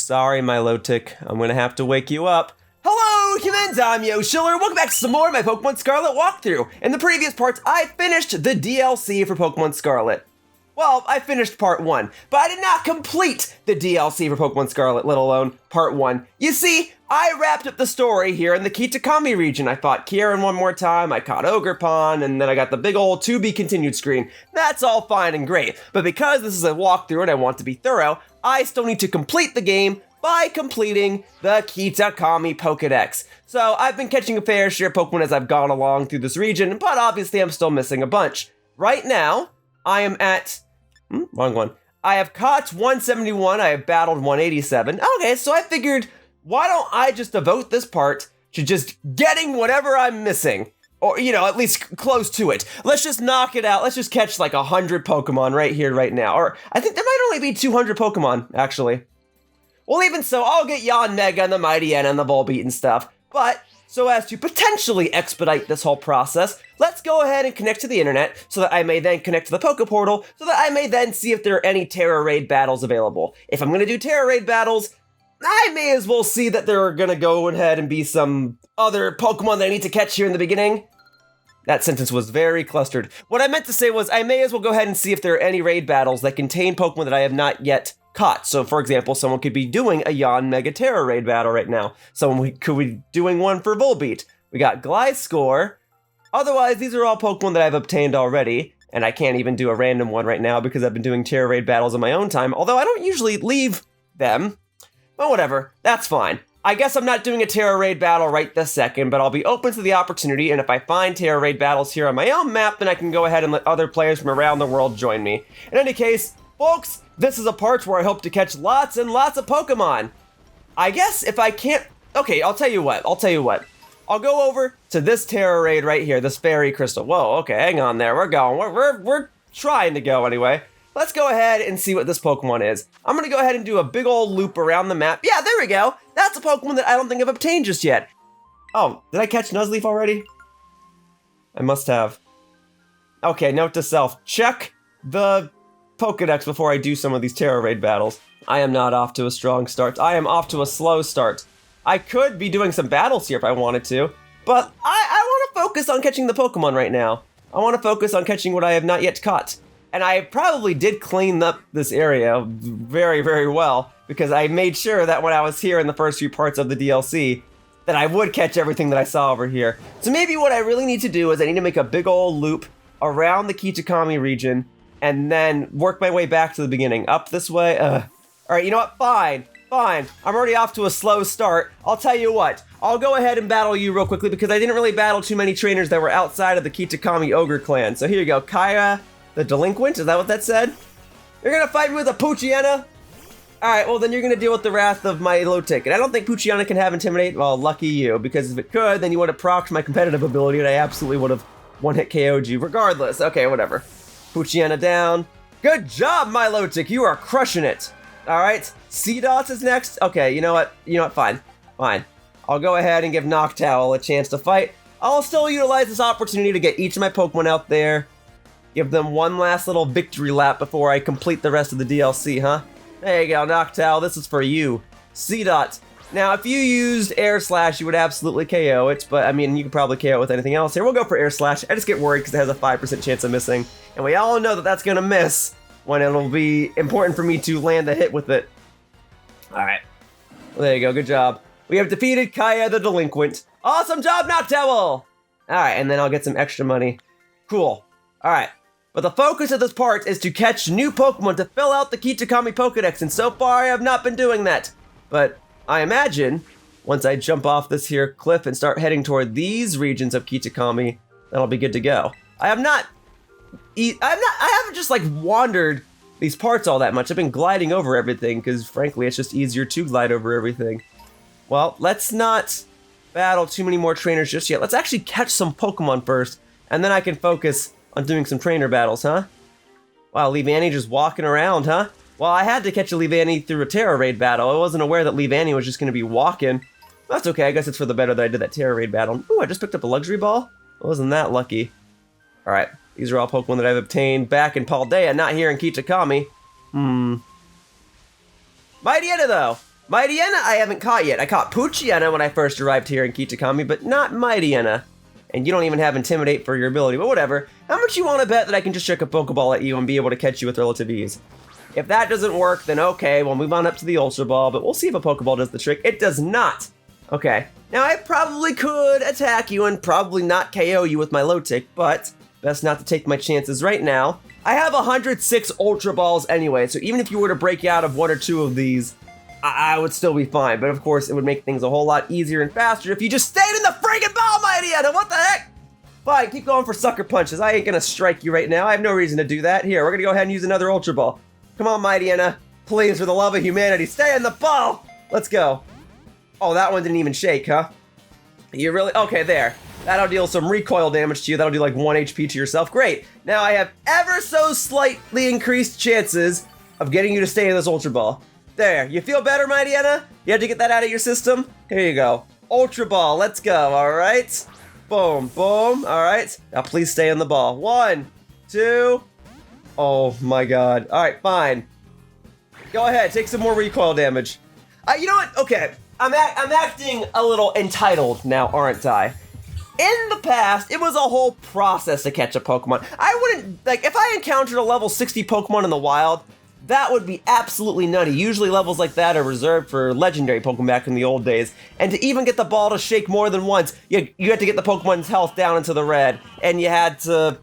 Sorry, my Litwick. I'm gonna have to wake you up. Hello, humans! I'm Yoshiller. Welcome back to some more of my Pokemon Scarlet walkthrough. In the previous parts, I finished the DLC for Pokemon Scarlet. Well, I finished part 1, but I did not complete the DLC for Pokemon Scarlet, let alone part 1. You see, I wrapped up the story here in the Kitakami region. I fought Kieran one more time, I caught Ogerpon, and then I got the big old to be continued screen. That's all fine and great, but because this is a walkthrough and I want to be thorough, I still need to complete the game by completing the Kitakami Pokedex. So I've been catching a fair share of Pokemon as I've gone along through this region, but obviously I'm still missing a bunch. Right now, I am at... wrong one. I have caught 171, I have battled 187. Okay, so I figured, why don't I just devote this part to just getting whatever I'm missing? Or, you know, at least close to it. Let's just knock it out. Let's just catch like 100 Pokemon right here, right now. Or I think there might only be 200 Pokemon, actually. Well, even so, I'll get Yanmega and the Mightyena and the Volbeat and stuff. But, so as to potentially expedite this whole process, let's go ahead and connect to the internet so that I may then connect to the Poke Portal so that I may then see if there are any Tera Raid battles available. If I'm going to do Tera Raid battles, I may as well see that there are going to go ahead and be some other Pokemon that I need to catch here in the beginning. That sentence was very clustered. What I meant to say was I may as well go ahead and see if there are any raid battles that contain Pokemon that I have not yet caught. So, for example, someone could be doing a Yanmega Tera Raid battle right now. Someone could be doing one for Volbeat. We got Gliscor. Otherwise, these are all Pokemon that I've obtained already, and I can't even do a random one right now because I've been doing Tera Raid battles on my own time, although I don't usually leave them. But whatever, that's fine. I guess I'm not doing a Tera Raid battle right this second, but I'll be open to the opportunity, and if I find Tera Raid battles here on my own map, then I can go ahead and let other players from around the world join me. In any case, folks, this is a part where I hope to catch lots and lots of Pokemon. I guess if I can't... Okay, I'll tell you what. I'll go over to this Tera Raid right here, this Fairy Crystal. Whoa, okay, hang on there. We're going. We're trying to go anyway. Let's go ahead and see what this Pokemon is. I'm going to go ahead and do a big old loop around the map. Yeah, there we go. That's a Pokemon that I don't think I've obtained just yet. Oh, did I catch Nuzleaf already? I must have. Okay, note to self. Check the Pokedex before I do some of these Tera Raid battles. I am not off to a strong start. I am off to a slow start. I could be doing some battles here if I wanted to, but I want to focus on catching the Pokemon right now. I want to focus on catching what I have not yet caught. And I probably did clean up this area very, very well, because I made sure that when I was here in the first few parts of the DLC, that I would catch everything that I saw over here. So maybe what I really need to do is I need to make a big old loop around the Kitakami region, and then work my way back to the beginning. Up this way, Alright, you know what? Fine. I'm already off to a slow start. I'll tell you what. I'll go ahead and battle you real quickly, because I didn't really battle too many trainers that were outside of the Kitakami Ogre clan. So here you go, Kaya the Delinquent, is that what that said? You're gonna fight me with a Poochyena? Alright, well then you're gonna deal with the wrath of my Litwick. And I don't think Poochyena can have Intimidate. Well, lucky you, because if it could, then you would have procced my competitive ability and I absolutely would have one-hit KO'd you regardless. Okay, whatever. Poochyena down. Good job, my Litwick, you are crushing it. Alright, Seedots is next. Okay, you know what, fine. I'll go ahead and give Noctowl a chance to fight. I'll still utilize this opportunity to get each of my Pokemon out there. Give them one last little victory lap before I complete the rest of the DLC, huh? There you go, Noctowl, this is for you. Seedot. Now, if you used Air Slash, you would absolutely KO it, but I mean, you could probably KO it with anything else. Here, we'll go for Air Slash. I just get worried because it has a 5% chance of missing. And we all know that that's gonna miss when it'll be important for me to land a hit with it. Alright. Well, there you go, good job. We have defeated Kaya the Delinquent. Awesome job, Noctowl! Alright, and then I'll get some extra money. Cool. Alright. But the focus of this part is to catch new Pokemon to fill out the Kitakami Pokedex, and so far I have not been doing that. But I imagine, once I jump off this here cliff and start heading toward these regions of Kitakami, that'll be good to go. I haven't just like wandered these parts all that much. I've been gliding over everything, because frankly it's just easier to glide over everything. Well, let's not battle too many more trainers just yet. Let's actually catch some Pokemon first, and then I can focus on doing some trainer battles, huh? Wow, Leavanny just walking around, huh? Well, I had to catch a Leavanny through a Tera Raid battle. I wasn't aware that Leavanny was just going to be walking. That's okay, I guess it's for the better that I did that Tera Raid battle. Ooh, I just picked up a Luxury Ball? I wasn't that lucky. Alright, these are all Pokemon that I've obtained back in Paldea, not here in Kitakami. Mightyena, though! Mightyena I haven't caught yet. I caught Poochyena when I first arrived here in Kitakami, but not Mightyena. And you don't even have Intimidate for your ability, but whatever. How much you want to bet that I can just chuck a Pokeball at you and be able to catch you with relative ease? If that doesn't work, then okay, we'll move on up to the Ultra Ball, but we'll see if a Pokeball does the trick. It does not. Okay, now I probably could attack you and probably not KO you with my low tick, but best not to take my chances right now. I have 106 Ultra Balls anyway, so even if you were to break out of one or two of these, I would still be fine. But of course, it would make things a whole lot easier and faster if you just stayed in the friggin' ball, Mightyena! What the heck? Fine, keep going for sucker punches. I ain't gonna strike you right now. I have no reason to do that. Here, we're gonna go ahead and use another Ultra Ball. Come on, Mightyena. Please, for the love of humanity, stay in the ball! Let's go. Oh, that one didn't even shake, huh? You really? Okay, there. That'll deal some recoil damage to you. That'll do like 1 HP to yourself. Great. Now I have ever so slightly increased chances of getting you to stay in this Ultra Ball. There. You feel better, Mightyena? You had to get that out of your system? Here you go. Ultra Ball. Let's go. All right. Boom. Boom. All right. Now please stay in the ball. 1, 2. Oh my god. All right, fine. Go ahead. Take some more recoil damage. You know what? Okay. I'm acting a little entitled now, aren't I? In the past, it was a whole process to catch a Pokemon. I wouldn't, like, if I encountered a level 60 Pokemon in the wild, that would be absolutely nutty. Usually levels like that are reserved for legendary Pokemon back in the old days. And to even get the ball to shake more than once, you had to get the Pokemon's health down into the red, and you had to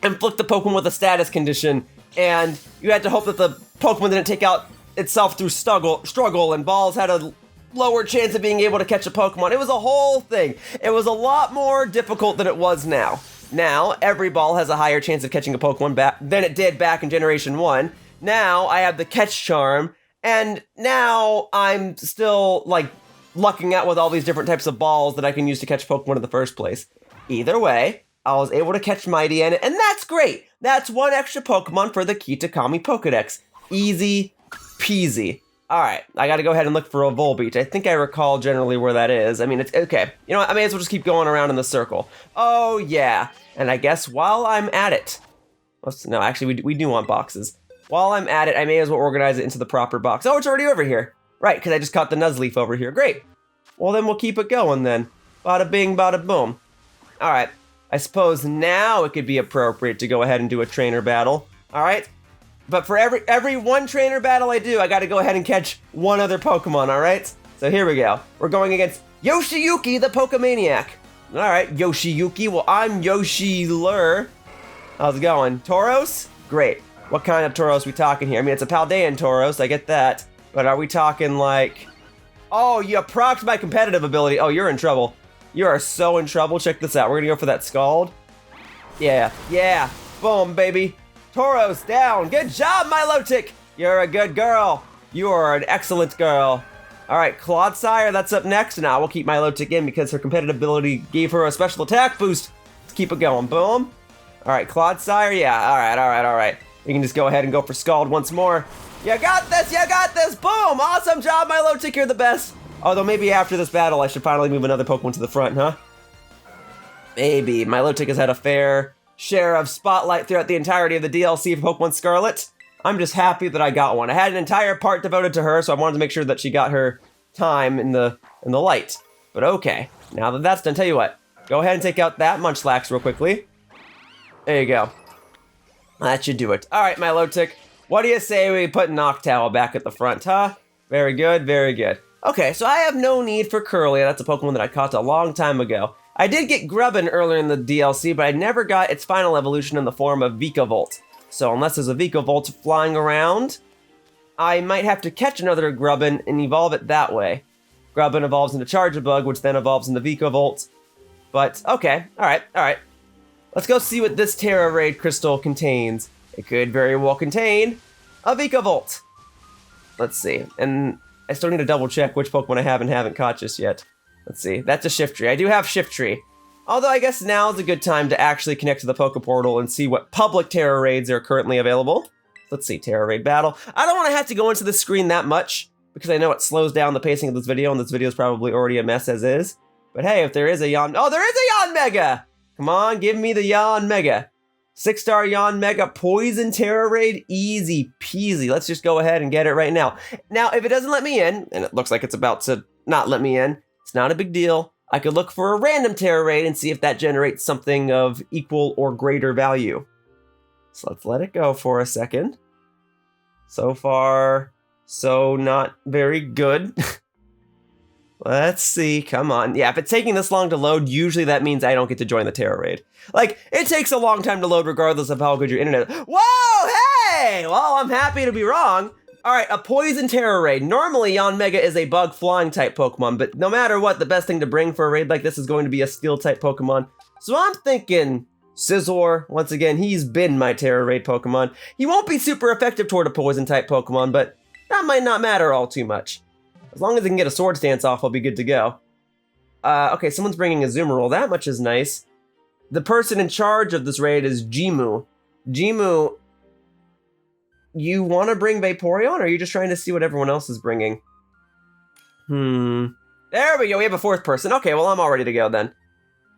inflict the Pokemon with a status condition, and you had to hope that the Pokemon didn't take out itself through struggle, and balls had a lower chance of being able to catch a Pokemon. It was a whole thing. It was a lot more difficult than it was now. Now, every ball has a higher chance of catching a Pokemon than it did back in Generation 1. Now, I have the Catch Charm, and now I'm still, like, lucking out with all these different types of balls that I can use to catch Pokemon in the first place. Either way, I was able to catch Mightyena, and that's great! That's 1 extra Pokemon for the Kitakami Pokedex. Easy peasy. Alright, I gotta go ahead and look for a Volbeat. I think I recall generally where that is. I mean, it's okay. You know what, I may as well just keep going around in the circle. Oh, yeah. And I guess while I'm at it... No, actually, we do want boxes. While I'm at it, I may as well organize it into the proper box. Oh, it's already over here. Right, because I just caught the Nuzleaf over here. Great. Well, then we'll keep it going, then. Bada bing, bada boom. Alright, I suppose now it could be appropriate to go ahead and do a trainer battle. Alright? But for every 1 trainer battle I do, I gotta go ahead and catch 1 other Pokemon, alright? So here we go. We're going against Yoshiyuki, the Pokemaniac. Alright, Yoshiyuki. Well, I'm Yoshi-lur. How's it going? Tauros? Great. What kind of Tauros we talking here? I mean, it's a Paldean Tauros, I get that. But are we talking like... Oh, you procced my competitive ability. Oh, you're in trouble. You are so in trouble. Check this out. We're gonna go for that Scald. Yeah. Boom, baby. Tauros down. Good job, Milotic. You're a good girl. You are an excellent girl. All right, Clodsire, that's up next. Now we'll keep Milotic in because her competitive ability gave her a special attack boost. Let's keep it going. Boom. All right, Clodsire. Yeah. All right. You can just go ahead and go for Scald once more. You got this. Boom. Awesome job, Milotic. You're the best. Although maybe after this battle, I should finally move another Pokemon to the front, huh? Maybe. Milotic has had a fair share of spotlight throughout the entirety of the DLC for Pokemon Scarlet. I'm just happy that I got one. I had an entire part devoted to her, so I wanted to make sure that she got her time in the light. But okay, now that that's done, tell you what. Go ahead and take out that Munchlax real quickly. There you go. That should do it. All right, Milotic. What do you say we put Noctowl back at the front, huh? Very good, very good. Okay, so I have no need for Curlia. That's a Pokemon that I caught a long time ago. I did get Grubbin earlier in the DLC, but I never got its final evolution in the form of Vikavolt. So unless there's a Vikavolt flying around, I might have to catch another Grubbin and evolve it that way. Grubbin evolves into Charjabug, which then evolves into Vikavolt. But, okay, alright. Let's go see what this Tera Raid Crystal contains. It could very well contain a Vikavolt. Let's see, and I still need to double check which Pokemon I have and haven't caught just yet. Let's see, that's a Shiftry. I do have Shiftry. Although I guess now is a good time to actually connect to the Pokeportal and see what public Tera Raids are currently available. Let's see, Tera Raid Battle. I don't want to have to go into the screen that much, because I know it slows down the pacing of this video, and this video is probably already a mess as is. But hey, if there is a Oh, there is a Yanmega! Come on, give me the Yanmega. 6-star Yanmega Poison Tera raid, easy peasy. Let's just go ahead and get it right now. Now, if it doesn't let me in, and it looks like it's about to not let me in, it's not a big deal. I could look for a random Tera raid and see if that generates something of equal or greater value. So let's let it go for a second. So far, so not very good. Let's see, come on. Yeah, if it's taking this long to load, usually that means I don't get to join the Tera raid. Like, it takes a long time to load regardless of how good your internet is. Whoa, hey! Well, I'm happy to be wrong. All right, a Poison Tera raid. Normally, Yanmega is a bug flying type Pokemon, but no matter what, the best thing to bring for a raid like this is going to be a steel type Pokemon. So I'm thinking Scizor. Once again, he's been my Tera raid Pokemon. He won't be super effective toward a Poison type Pokemon, but that might not matter all too much. As long as I can get a Swords Dance off, I'll be good to go. Okay, someone's bringing a Azumarill. That much is nice. The person in charge of this raid is Jimu. Jimu, you want to bring Vaporeon, or are you just trying to see what everyone else is bringing? There we go, we have a fourth person. Okay, well, I'm all ready to go then.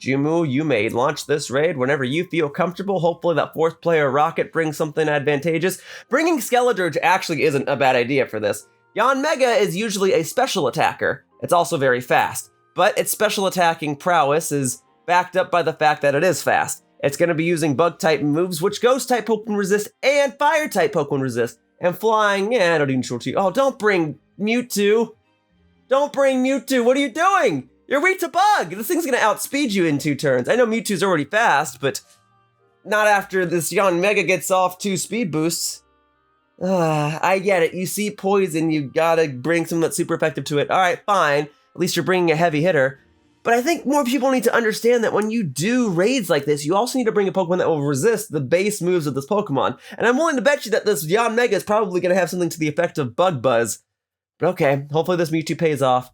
Jimu, you may launch this raid whenever you feel comfortable. Hopefully that fourth player Rocket brings something advantageous. Bringing Skeledirge actually isn't a bad idea for this. Yanmega is usually a special attacker. It's also very fast, but its special attacking prowess is backed up by the fact that it is fast. It's going to be using bug-type moves, which Ghost-type Pokemon resist and Fire-type Pokemon resist. And flying, yeah, I don't even sure to. Oh, don't bring Mewtwo. Don't bring Mewtwo. What are you doing? You're weak to Bug. This thing's going to outspeed you in 2 turns. I know Mewtwo's already fast, but not after this Yanmega gets off 2 speed boosts. I get it. You see poison, you gotta bring something that's super effective to it. All right, fine. At least you're bringing a heavy hitter. But I think more people need to understand that when you do raids like this, you also need to bring a Pokemon that will resist the base moves of this Pokemon. And I'm willing to bet you that this Yanmega is probably going to have something to the effect of Bug Buzz. But okay, hopefully this Mewtwo pays off.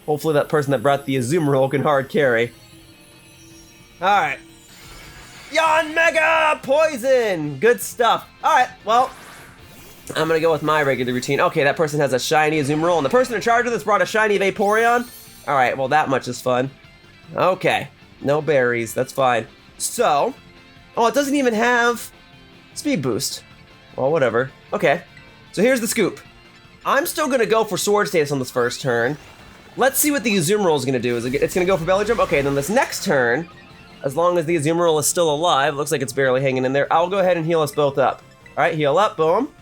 Hopefully that person that brought the Azumarill can hard carry. Alright. Yanmega Poison! Good stuff. Alright, well, I'm gonna go with my regular routine. Okay, that person has a shiny Azumarill, and the person in charge of this brought a shiny Vaporeon. Alright, well that much is fun. Okay, no berries, that's fine. So, oh, it doesn't even have speed boost. Well, whatever. Okay, so here's the scoop. I'm still gonna go for Swords Dance on this first turn. Let's see what the Azumarill is gonna do. It's gonna go for Belly Jump? Okay, then this next turn, as long as the Azumarill is still alive, looks like it's barely hanging in there, I'll go ahead and heal us both up. Alright, heal up, boom.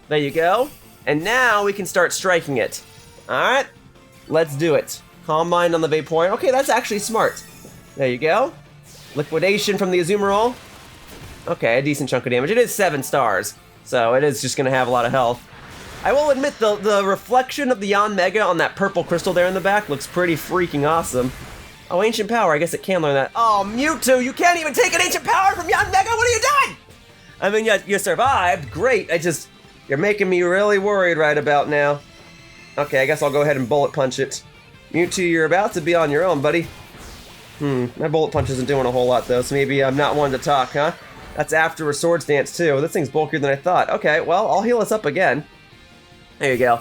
There you go. And now we can start striking it. Alright, let's do it. Calm Mind on the Vaporeon. Okay, that's actually smart. There you go. Liquidation from the Azumarill. Okay, a decent chunk of damage. It is 7 stars, so it is just gonna have a lot of health. I will admit, the reflection of the Yanmega on that purple crystal there in the back looks pretty freaking awesome. Oh, Ancient Power, I guess it can learn that. Oh, Mewtwo, you can't even take an Ancient Power from Yanmega, what are you doing? I mean, you survived, great, you're making me really worried right about now. Okay, I guess I'll go ahead and Bullet Punch it. Mewtwo, you're about to be on your own, buddy. My Bullet Punch isn't doing a whole lot, though, so maybe I'm not one to talk, huh? That's after a Swords Dance, too. This thing's bulkier than I thought. Okay, well, I'll heal us up again. There you go.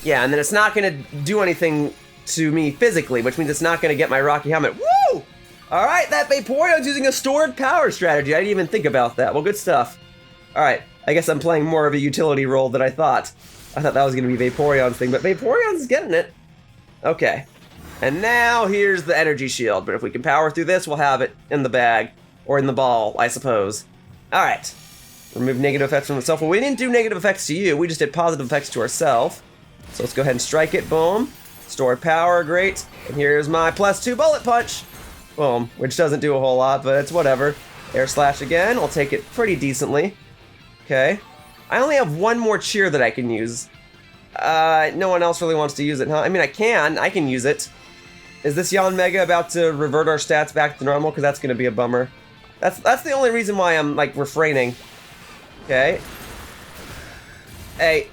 Yeah, and then it's not gonna do anything to me physically, which means it's not gonna get my Rocky Helmet. Woo! Alright, that Vaporeon's using a stored power strategy. I didn't even think about that. Well, good stuff. Alright, I guess I'm playing more of a utility role than I thought. I thought that was gonna be Vaporeon's thing, but Vaporeon's getting it. Okay. And now here's the energy shield, but if we can power through this, we'll have it in the bag. Or in the ball, I suppose. Alright. Remove negative effects from itself. Well, we didn't do negative effects to you, we just did positive effects to ourselves. So let's go ahead and strike it, boom. Stored power, great. And here's my +2 Bullet Punch. Boom, which doesn't do a whole lot, but it's whatever. Air Slash again, I'll take it pretty decently. Okay. I only have one more cheer that I can use. No one else really wants to use it, huh? I mean, I can use it. Is this Yanmega about to revert our stats back to normal? Because that's going to be a bummer. That's the only reason why I'm, like, refraining. Okay. Hey.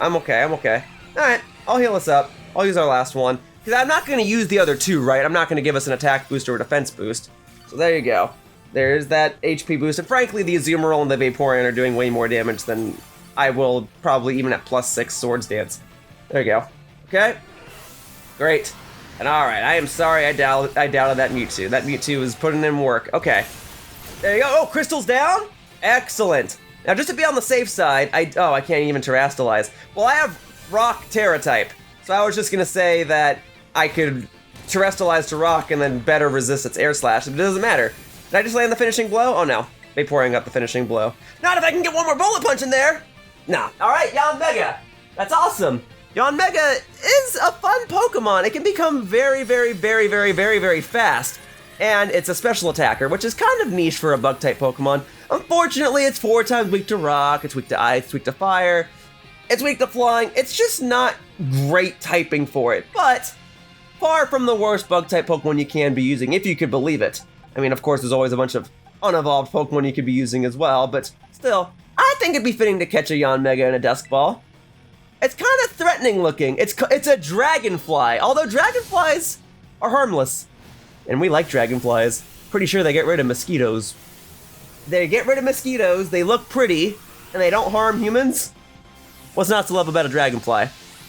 I'm okay. Alright, I'll heal us up. I'll use our last one. Because I'm not going to use the other two, right? I'm not going to give us an attack boost or a defense boost. So there you go. There's that HP boost. And frankly, the Azumarill and the Vaporeon are doing way more damage than I will probably even at +6 Swords Dance. There you go. Okay. Great. And alright, I am sorry I doubted that Mewtwo. That Mewtwo was putting in work. Okay. There you go. Oh, Crystal's down? Excellent. Now, just to be on the safe side, I can't even Terrastalize. Well, I have Rock Tera type, so I was just gonna say that I could Terrastalize to Rock and then better resist its Air Slash, but it doesn't matter. Did I just land the finishing blow? Oh no, Vaporeon got the finishing blow. Not if I can get one more Bullet Punch in there! Nah. Alright, Yanmega. That's awesome. Yanmega is a fun Pokemon. It can become very, very, very, very, very, very fast. And it's a special attacker, which is kind of niche for a Bug-type Pokemon. Unfortunately, it's 4 times weak to Rock, it's weak to Ice, it's weak to Fire, it's weak to Flying. It's just not great typing for it, but far from the worst Bug-type Pokemon you can be using, if you could believe it. I mean, of course, there's always a bunch of unevolved Pokemon you could be using as well, but still, I think it'd be fitting to catch a Yanmega and a Dusk Ball. It's kind of threatening looking. It's a dragonfly, although dragonflies are harmless. And we like dragonflies. Pretty sure they get rid of mosquitoes. They get rid of mosquitoes, they look pretty, and they don't harm humans. What's not to love about a dragonfly?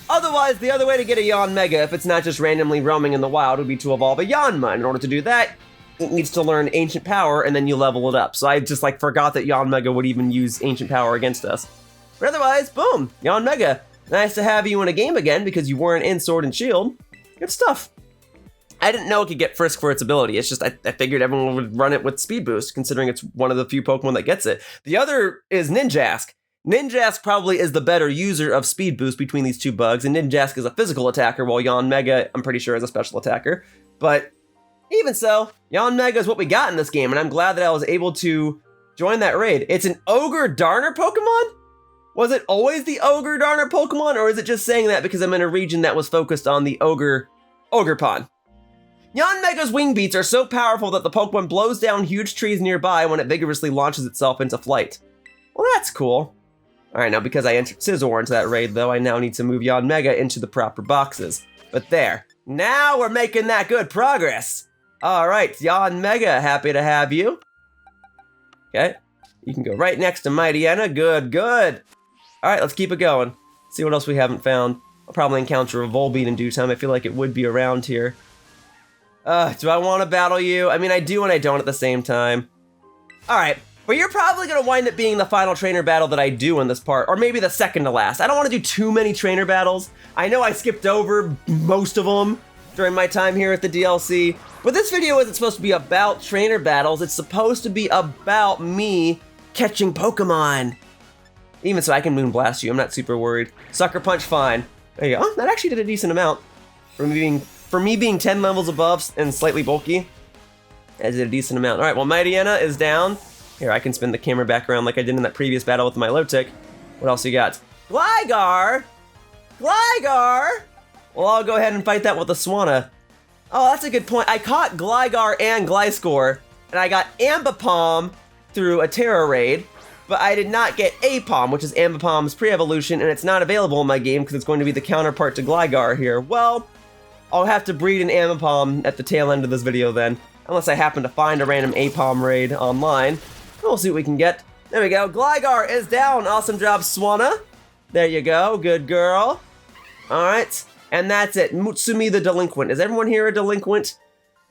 Otherwise, the other way to get a Yanmega, if it's not just randomly roaming in the wild, would be to evolve a Yanma. In order to do that, it needs to learn Ancient Power, and then you level it up. So I just forgot that Yanmega would even use Ancient Power against us. But otherwise, boom, Yanmega. Nice to have you in a game again, because you weren't in Sword and Shield. Good stuff. I didn't know it could get Frisk for its ability. It's just I figured everyone would run it with Speed Boost, considering it's one of the few Pokemon that gets it. The other is Ninjask. Ninjask probably is the better user of Speed Boost between these two bugs, and Ninjask is a physical attacker, while Yanmega, I'm pretty sure, is a special attacker. But even so, Yanmega is what we got in this game, and I'm glad that I was able to join that raid. It's an Ogre Darner Pokemon? Was it always the Ogre Darner Pokemon, or is it just saying that because I'm in a region that was focused on the Ogre Pond? Yanmega's wing beats are so powerful that the Pokemon blows down huge trees nearby when it vigorously launches itself into flight. Well, that's cool. Alright, now because I entered Scizor into that raid, though, I now need to move Yanmega into the proper boxes. But there. Now we're making that good progress! Alright, Yanmega, happy to have you. Okay, you can go right next to Mightyena. Good, good. Alright, let's keep it going. See what else we haven't found. I'll probably encounter a Volbeat in due time. I feel like it would be around here. Do I want to battle you? I mean, I do and I don't at the same time. Alright, but you're probably going to wind up being the final trainer battle that I do in this part, or maybe the second to last. I don't want to do too many trainer battles. I know I skipped over most of them during my time here at the DLC, but this video isn't supposed to be about trainer battles. It's supposed to be about me catching Pokemon. Even so, I can Moonblast you. I'm not super worried. Sucker Punch, fine. There you go. Oh, that actually did a decent amount. For me being 10 levels above and slightly bulky, that did a decent amount. Alright, well, Mightyena is down. Here, I can spin the camera back around like I did in that previous battle with my Milotic. What else you got? Gligar! Gligar! Well, I'll go ahead and fight that with a Swanna. Oh, that's a good point. I caught Gligar and Gliscor, and I got Ambipom through a Tera raid, but I did not get Apom, which is Ambipom's pre-evolution, and it's not available in my game because it's going to be the counterpart to Gligar here. Well, I'll have to breed an Ambipom at the tail end of this video then, unless I happen to find a random Apom raid online. We'll see what we can get. There we go. Gligar is down. Awesome job, Swanna. There you go. Good girl. All right. And that's it. Mutsumi the Delinquent. Is everyone here a delinquent?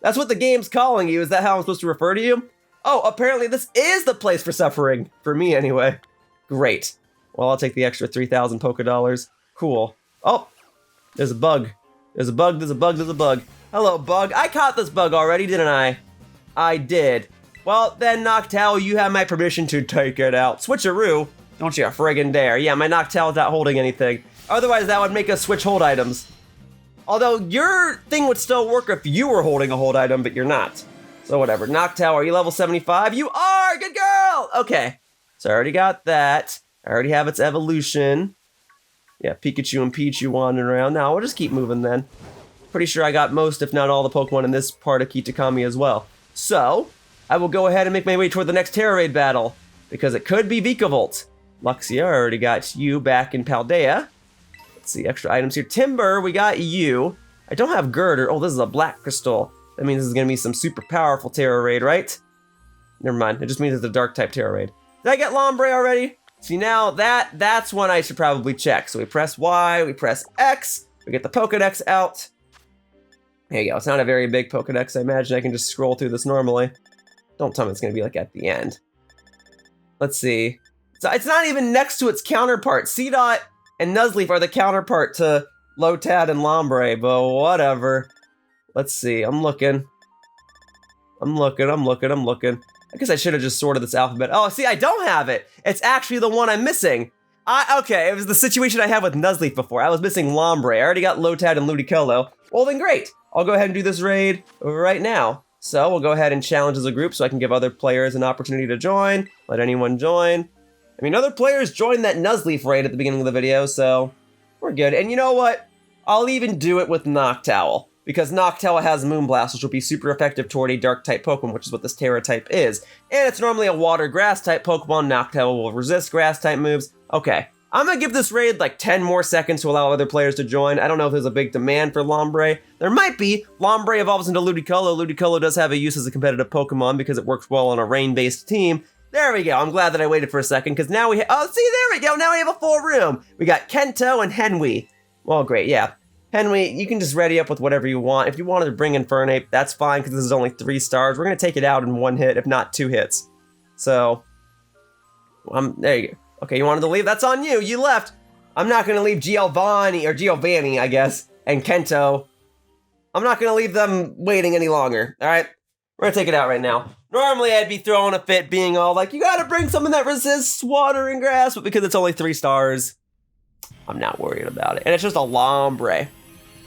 That's what the game's calling you. Is that how I'm supposed to refer to you? Oh, apparently this is the place for suffering. For me, anyway. Great. Well, I'll take the extra 3,000 Pokedollars. Cool. Oh, there's a bug. There's a bug, there's a bug, there's a bug. Hello, bug. I caught this bug already, didn't I? I did. Well, then, Noctowl, you have my permission to take it out. Switcheroo? Don't you friggin' dare. Yeah, my Noctowl's not holding anything. Otherwise, that would make us switch hold items. Although, your thing would still work if you were holding a hold item, but you're not. So whatever. Noctowl, are you level 75? You are! Good girl! Okay. So I already got that. I already have its evolution. Yeah, Pikachu and Pichu wandering around. Now, we'll just keep moving then. Pretty sure I got most, if not all, the Pokemon in this part of Kitakami as well. So, I will go ahead and make my way toward the next Tera Raid battle, because it could be Vikavolt. Luxia, I already got you back in Paldea. Let's see, extra items here. Timber, we got you. I don't have Gurdurr. Oh, this is a Black Crystal. That means this is going to be some super powerful Tera Raid, right? Never mind, it just means it's a Dark-type Tera Raid. Did I get Lombre already? See, now that's one I should probably check. So we press Y, we press X, we get the Pokedex out. There you go, it's not a very big Pokedex. I imagine I can just scroll through this normally. Don't tell me it's gonna be like at the end. Let's see. So it's not even next to its counterpart. Seedot and Nuzleaf are the counterpart to Lotad and Lombre, but whatever. Let's see, I'm looking. I guess I should have just sorted this alphabet. Oh, see, I don't have it. It's actually the one I'm missing. Okay, it was the situation I had with Nuzleaf before. I was missing Lombre. I already got Lotad and Ludicolo. Well, then great. I'll go ahead and do this raid right now. So we'll go ahead and challenge as a group so I can give other players an opportunity to join. Let anyone join. I mean, other players joined that Nuzleaf raid at the beginning of the video, so we're good. And you know what? I'll even do it with Noctowl, because Noctowl has Moonblast, which will be super effective toward a Dark-type Pokemon, which is what this Tera type is. And it's normally a Water-Grass-type Pokemon. Noctowl will resist Grass-type moves. Okay, I'm gonna give this raid like 10 more seconds to allow other players to join. I don't know if there's a big demand for Lombre. There might be. Lombre evolves into Ludicolo. Ludicolo does have a use as a competitive Pokemon because it works well on a rain-based team. There we go. I'm glad that I waited for a second, because now we oh, see, there we go. Now we have a full room. We got Kento and Henwee. Well, great, yeah. Henwee, you can just ready up with whatever you want. If you wanted to bring in Fernape, that's fine, because this is only 3 stars. We're going to take it out in 1 hit, if not 2 hits. So, there you go. Okay, you wanted to leave? That's on you. You left. I'm not going to leave Giovanni, I guess, and Kento. I'm not going to leave them waiting any longer, all right? We're going to take it out right now. Normally, I'd be throwing a fit being all like, you got to bring something that resists water and grass, but because it's only 3 stars, I'm not worried about it. And it's just a Lombre.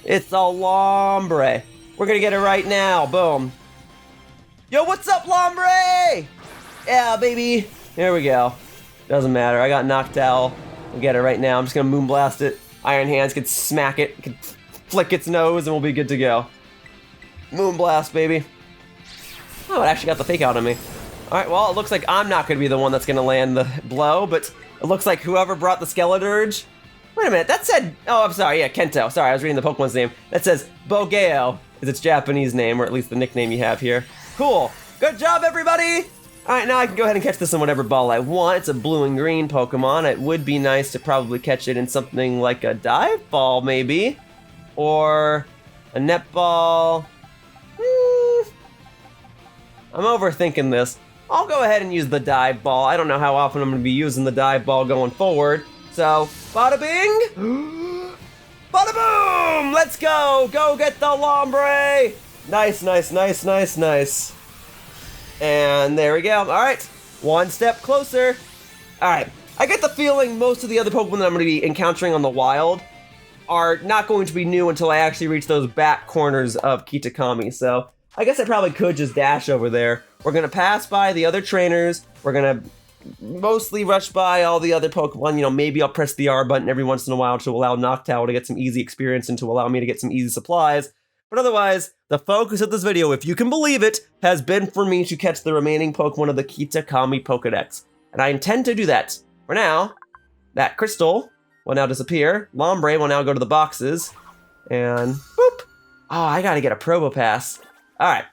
It's a Lombre. We're going to get it right now. Boom. Yo, what's up, Lombre? Yeah, baby. Here we go. Doesn't matter. I got Noctowl. We'll get it right now. I'm just going to Moonblast it. Iron Hands can smack it, can flick its nose, and we'll be good to go. Moonblast, baby. Oh, it actually got the fake out on me. All right, well, it looks like I'm not going to be the one that's going to land the blow, but it looks like whoever brought the Skeledirge. Wait a minute, that said, oh, I'm sorry, yeah, Kento. Sorry, I was reading the Pokemon's name. That says Bogeo is its Japanese name, or at least the nickname you have here. Cool. Good job, everybody. All right, now I can go ahead and catch this in whatever ball I want. It's a blue and green Pokemon. It would be nice to probably catch it in something like a dive ball, maybe, or a netball. I'm overthinking this. I'll go ahead and use the dive ball. I don't know how often I'm going to be using the dive ball going forward. So, bada bing, bada boom! Let's go! Go get the Lombre! Nice, nice, nice, nice, nice. And there we go. All right, 1 step closer. All right, I get the feeling most of the other Pokemon that I'm going to be encountering on the wild are not going to be new until I actually reach those back corners of Kitakami. So I guess I probably could just dash over there. We're going to pass by the other trainers. We're going to mostly rush by all the other Pokemon. You know, maybe I'll press the R button every once in a while to allow Noctowl to get some easy experience and to allow me to get some easy supplies. But otherwise, the focus of this video, if you can believe it, has been for me to catch the remaining Pokemon of the Kitakami Pokedex. And I intend to do that. For now, that crystal will now disappear. Lombre will now go to the boxes. And boop! Oh, I gotta get a Probopass. Alright,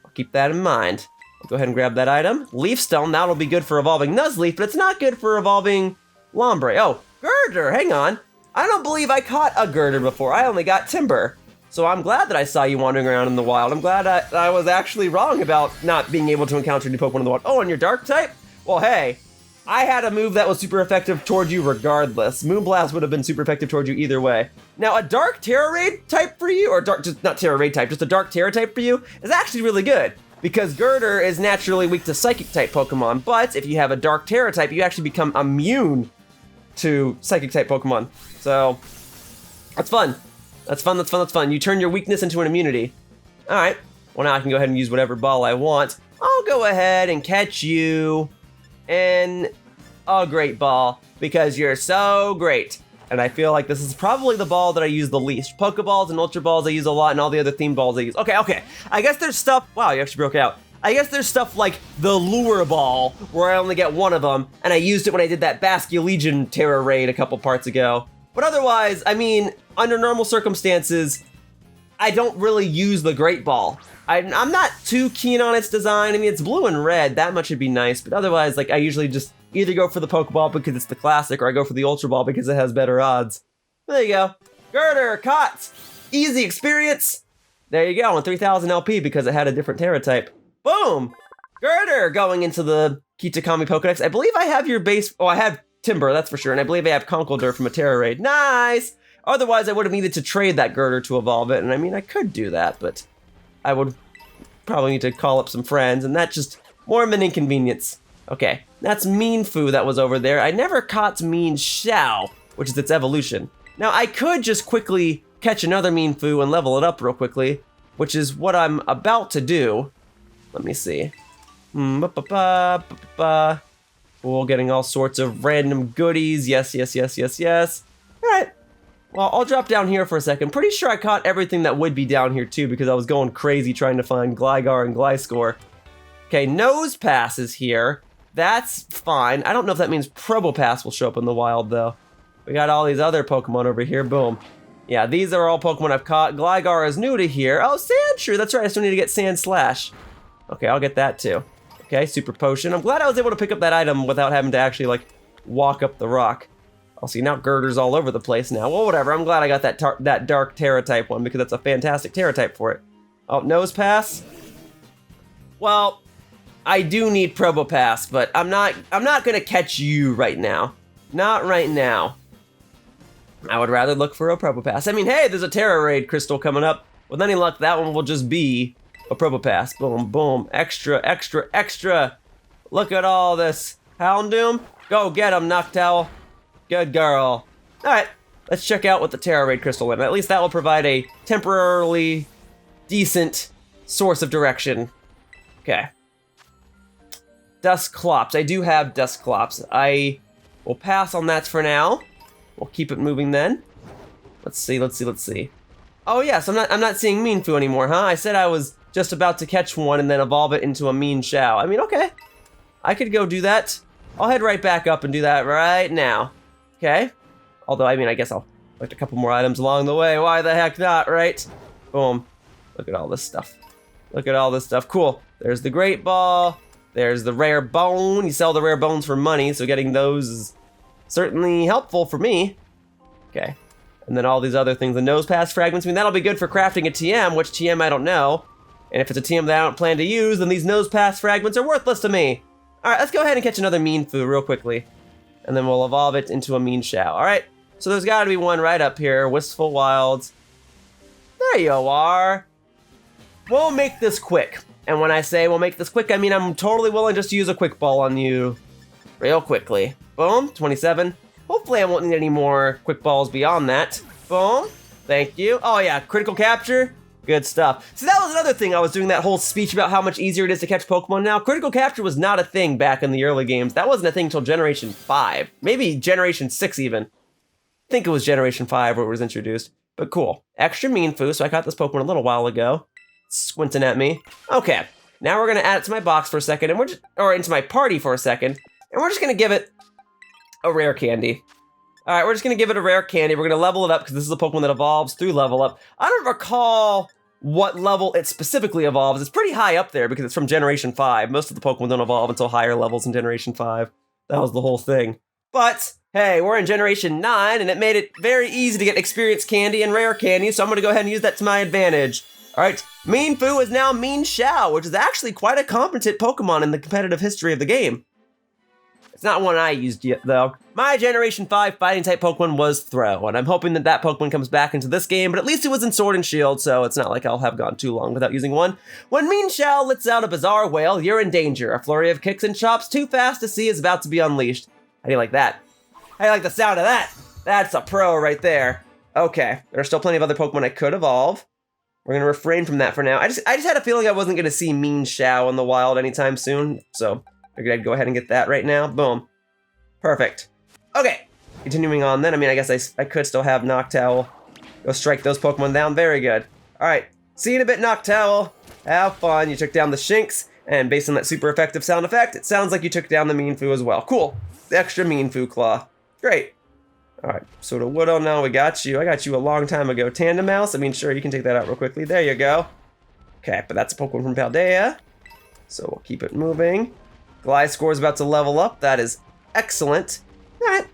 I'll keep that in mind. I'll go ahead and grab that item. Leaf Stone, that'll be good for evolving Nuzleaf, but it's not good for evolving Lombre. Oh, Gurdurr, hang on. I don't believe I caught a Gurdurr before. I only got Timber. So I'm glad that I saw you wandering around in the wild. I'm glad I was actually wrong about not being able to encounter new Pokemon in the wild. Oh, and you're Dark type? Well, hey, I had a move that was super effective toward you regardless. Moonblast would have been super effective toward you either way. Now, a Dark Tera Raid type for you, or dark, just not Tera Raid type, just a Dark Tera type for you, is actually really good. Because Gurdurr is naturally weak to Psychic type Pokemon, but if you have a Dark Tera type, you actually become immune to Psychic type Pokemon. So, that's fun. That's fun, that's fun, that's fun. You turn your weakness into an immunity. Alright, well now I can go ahead and use whatever ball I want. I'll go ahead and catch you in a Great Ball, because you're so great. And I feel like this is probably the ball that I use the least. Pokeballs and Ultra Balls I use a lot, and all the other theme balls I use. Okay. I guess there's stuff, wow, you actually broke out. I guess there's stuff like the Lure Ball, where I only get 1 of them, and I used it when I did that Basculin Tera Raid a couple parts ago. But otherwise, I mean, under normal circumstances, I don't really use the Great Ball. I'm not too keen on its design. I mean, it's blue and red, that much would be nice, but otherwise, like, I usually just either go for the Pokeball because it's the classic, or I go for the Ultra Ball because it has better odds. There you go. Gurdurr, caught! Easy experience! There you go, and 3000 LP because it had a different Tera type. Boom! Gurdurr going into the Kitakami Pokedex. I believe I have your base. Oh, I have Timber, that's for sure. And I believe I have Conkeldurr from a Tera raid. Nice! Otherwise, I would have needed to trade that Gurdurr to evolve it. And I mean, I could do that, but I would probably need to call up some friends. And that's just more of an inconvenience. Okay, that's Mienfoo that was over there. I never caught Mienshao, which is its evolution. Now, I could just quickly catch another Mienfoo and level it up real quickly, which is what I'm about to do. Let me see. Cool, getting all sorts of random goodies. Yes. All right. Well, I'll drop down here for a second. Pretty sure I caught everything that would be down here too because I was going crazy trying to find Gligar and Gliscor. Okay, Nosepass is here. That's fine. I don't know if that means Probopass will show up in the wild though. We got all these other Pokemon over here. Boom. Yeah, these are all Pokemon I've caught. Gligar is new to here. Oh, Sandshrew. That's right. I still need to get Sand Slash. Okay, I'll get that too. Okay, Super Potion. I'm glad I was able to pick up that item without having to actually, like, walk up the rock. I'll see, now Gurdurr's all over the place now. Well, whatever. I'm glad I got that dark Tera type one because that's a fantastic Tera type for it. Oh, Nosepass. Well, I do need Probopass, but I'm not gonna catch you right now. Not right now. I would rather look for a Probopass. I mean, hey, there's a Tera raid crystal coming up. With any luck, that one will just be a Probopass. Boom, boom. Extra. Look at all this. Houndoom, go get him, Noctowl. Good girl. All right, let's check out what the Tera raid crystal is. At least that will provide a temporarily decent source of direction. Okay. Dusclops. I do have Dusclops. I will pass on that for now. We'll keep it moving then. Let's see. Oh yes, I'm not seeing Mienfoo anymore, huh? I said I was just about to catch one and then evolve it into a Mienshao. I mean, okay. I could go do that. I'll head right back up and do that right now. Okay? Although, I mean, I guess I'll collect a couple more items along the way. Why the heck not, right? Boom. Look at all this stuff. Cool. There's the Great Ball. There's the Rare Bone. You sell the Rare Bones for money, so getting those is certainly helpful for me. Okay. And then all these other things. The Nosepass fragments. I mean, that'll be good for crafting a TM, which TM I don't know. And if it's a TM that I don't plan to use, then these Nosepass fragments are worthless to me. All right, let's go ahead and catch another Mienfoo real quickly. And then we'll evolve it into a Mienshao. All right, so there's got to be one right up here. Wistful Wilds. There you are. We'll make this quick. And when I say we'll make this quick, I mean I'm totally willing just to use a quick ball on you real quickly. Boom, 27. Hopefully I won't need any more quick balls beyond that. Boom, thank you. Oh yeah, critical capture. Good stuff. So that was another thing I was doing that whole speech about how much easier it is to catch Pokemon now. Critical capture was not a thing back in the early games. That wasn't a thing until Generation 5. Maybe Generation 6 even. I think it was Generation 5 where it was introduced. But cool. Extra Mienfoo, so I caught this Pokemon a little while ago. Squinting at me. Okay, now we're gonna add it to my box for a second, and or into my party for a second, and we're just gonna give it a rare candy. All right, we're just gonna give it a rare candy. We're gonna level it up because this is a Pokemon that evolves through level up. I don't recall what level it specifically evolves. It's pretty high up there because it's from Generation 5. Most of the Pokemon don't evolve until higher levels in Generation 5. That was the whole thing. But, hey, we're in Generation 9, and it made it very easy to get Experience Candy and Rare Candy, so I'm gonna go ahead and use that to my advantage. All right, Mienfoo is now Mienshao, which is actually quite a competent Pokemon in the competitive history of the game. It's not one I used yet, though. My Generation 5 Fighting-type Pokemon was Throw, and I'm hoping that that Pokemon comes back into this game, but at least it was in Sword and Shield, so it's not like I'll have gone too long without using one. When Mienshao lets out a bizarre wail, you're in danger. A flurry of kicks and chops too fast to see is about to be unleashed. How do you like that? How do you like the sound of that? That's a pro right there. Okay, there are still plenty of other Pokemon I could evolve. We're gonna refrain from that for now. I just had a feeling I wasn't gonna see Mienshao in the wild anytime soon, so I figured I'd go ahead and get that right now. Boom. Perfect. Okay, continuing on then. I mean, I guess I could still have Noctowl. Go strike those Pokemon down. Very good. All right, see you in a bit, Noctowl. Have fun. You took down the Shinx, and based on that super effective sound effect, it sounds like you took down the Mienfoo as well. Cool. The extra Mienfoo Claw. Great. All right, so to Woodle, now we got you. I got you a long time ago. Tandem Mouse, I mean, sure, you can take that out real quickly. There you go. Okay, but that's a Pokemon from Paldea. So we'll keep it moving. Gliscor is about to level up. That is excellent. All right.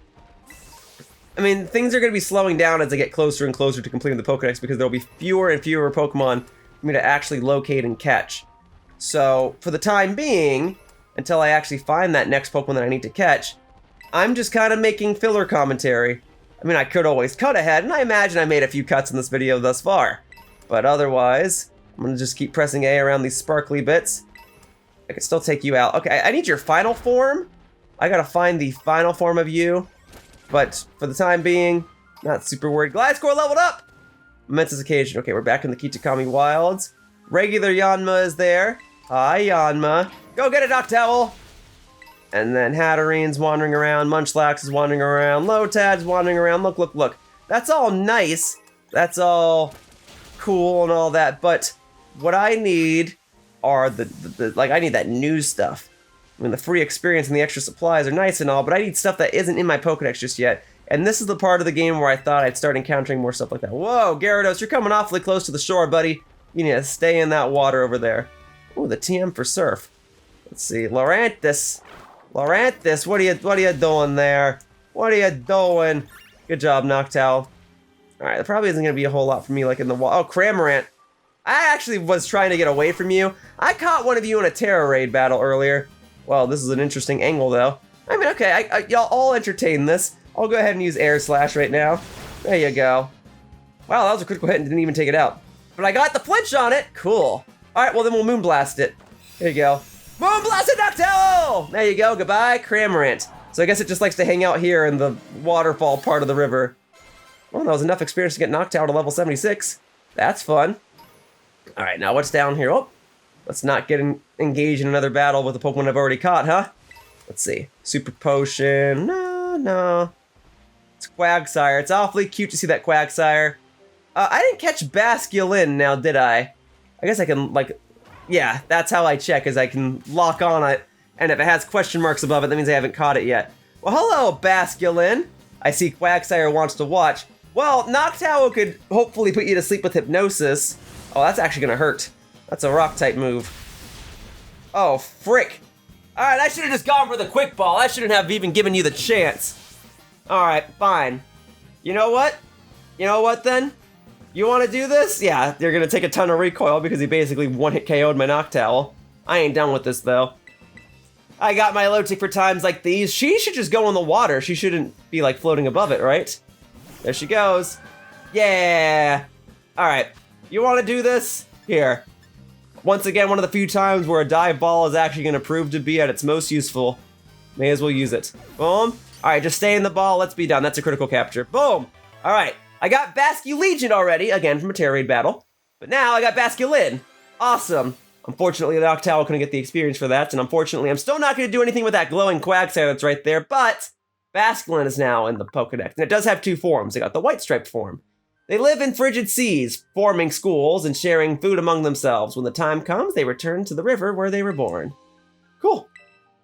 I mean, things are going to be slowing down as I get closer and closer to completing the Pokedex because there'll be fewer and fewer Pokemon for me to actually locate and catch. So for the time being, until I actually find that next Pokemon that I need to catch, I'm just kind of making filler commentary. I mean, I could always cut ahead, and I imagine I made a few cuts in this video thus far. But otherwise, I'm gonna just keep pressing A around these sparkly bits. I can still take you out. Okay, I need your final form. I gotta find the final form of you. But for the time being, not super worried. Gliscor leveled up! Momentous occasion. Okay, we're back in the Kitakami Wilds. Regular Yanma is there. Hi, Yanma. Go get it, Noctowl! And then Hatterene's wandering around. Munchlax is wandering around. Lotad's wandering around. Look, look, look. That's all nice. That's all cool and all that. But what I need are like, I need that new stuff. I mean, the free experience and the extra supplies are nice and all, but I need stuff that isn't in my Pokedex just yet. And this is the part of the game where I thought I'd start encountering more stuff like that. Whoa, Gyarados, you're coming awfully close to the shore, buddy. You need to stay in that water over there. Ooh, the TM for Surf. Let's see, Lorantis. Lorantis, what are you doing there? What are you doing? Good job, Noctowl. Alright, there probably isn't going to be a whole lot for me like in the water. Oh, Cramorant. I actually was trying to get away from you. I caught one of you in a Tera raid battle earlier. Well, this is an interesting angle, though. I mean, okay, y'all all entertain this. I'll go ahead and use Air Slash right now. There you go. Wow, that was a critical hit and didn't even take it out. But I got the flinch on it. Cool. Alright, well then we'll Moonblast it. There you go. Moonblast it, Noctowl! There you go, goodbye, Cramorant. So I guess it just likes to hang out here in the waterfall part of the river. Well, that was enough experience to get Noctowl to level 76. That's fun. Alright, now what's down here? Oh, let's not get engaged in another battle with a Pokemon I've already caught, huh? Let's see. Super Potion. No. It's Quagsire. It's awfully cute to see that Quagsire. I didn't catch Basculin now, did I? I guess I can, like... Yeah, that's how I check, is I can lock on it, and if it has question marks above it, that means I haven't caught it yet. Well, hello, Basculin. I see Quagsire wants to watch. Well, Noctowl could hopefully put you to sleep with Hypnosis. Oh, that's actually gonna hurt. That's a Rock-type move. Oh, frick. Alright, I should have just gone for the Quick Ball. I shouldn't have even given you the chance. Alright, fine. You know what? You know what, then? You want to do this? Yeah, you're gonna take a ton of recoil because he basically one-hit KO'd my Noctowl. I ain't done with this, though. I got my Milotic for times like these. She should just go in the water. She shouldn't be, like, floating above it, right? There she goes. Yeah! Alright, you want to do this? Here. Once again, one of the few times where a dive ball is actually going to prove to be at its most useful. May as well use it. Boom. Alright, just stay in the ball. Let's be done. That's a critical capture. Boom. Alright, I got Basculegion already, again from a Tera raid battle. But now I got Basculin. Awesome. Unfortunately, the Noctowl couldn't get the experience for that, and unfortunately, I'm still not going to do anything with that glowing Quagsire that's right there, but Basculin is now in the Pokedex, and it does have two forms. They got the white striped form. They live in frigid seas, forming schools and sharing food among themselves. When the time comes, they return to the river where they were born. Cool.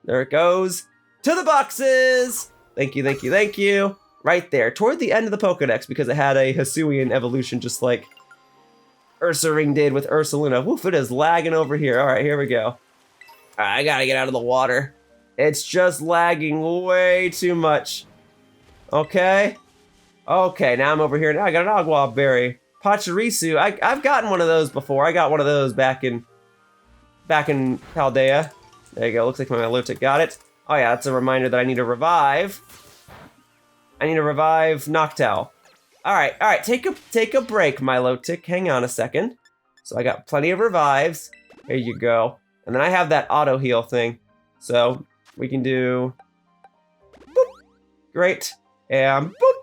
There it goes. To the boxes! Thank you, thank you, thank you. Right there, toward the end of the Pokedex, because it had a Hisuian evolution just like Ursaring did with Ursaluna. Woof, it is lagging over here. Alright, here we go. Alright, I gotta get out of the water. It's just lagging way too much. Okay. Okay, now I'm over here. Now I got an Ogwab Berry. Pachirisu. I've gotten one of those before. I got one of those back in Paldea. There you go. Looks like my Milotic got it. Oh yeah, that's a reminder that I need to revive. I need to revive Noctowl. Alright, take a break, Milotic. Hang on a second. So I got plenty of revives. There you go. And then I have that auto heal thing. So we can do boop. Great. And boop.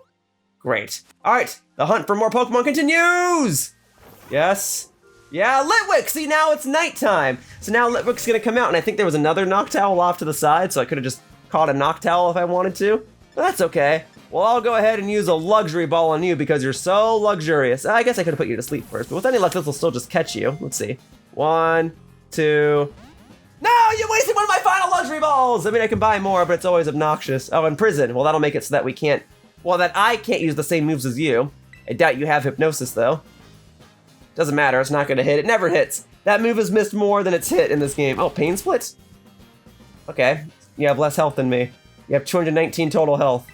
Great. Alright, the hunt for more Pokemon continues! Yes. Yeah, Litwick! See, now it's nighttime. So now Litwick's gonna come out, and I think there was another Noctowl off to the side, so I could have just caught a Noctowl if I wanted to. But that's okay. Well, I'll go ahead and use a luxury ball on you because you're so luxurious. I guess I could have put you to sleep first, but with any luck, this will still just catch you. Let's see. 1, 2... No, you wasted one of my final luxury balls! I mean, I can buy more, but it's always obnoxious. Oh, and prison. Well, that'll make it so that we can't... Well, that I can't use the same moves as you. I doubt you have Hypnosis, though. Doesn't matter, it's not gonna hit. It never hits. That move has missed more than it's hit in this game. Oh, Pain Split? Okay, you have less health than me. You have 219 total health.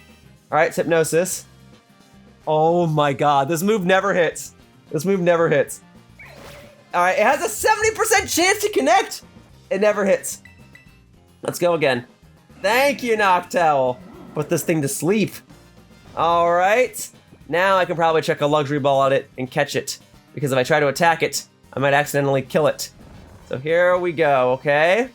Alright, it's Hypnosis. Oh my god, this move never hits. This move never hits. Alright, it has a 70% chance to connect! It never hits. Let's go again. Thank you, Noctowl. Put this thing to sleep. All right. Now I can probably check a luxury ball at it and catch it. Because if I try to attack it, I might accidentally kill it. So here we go, okay?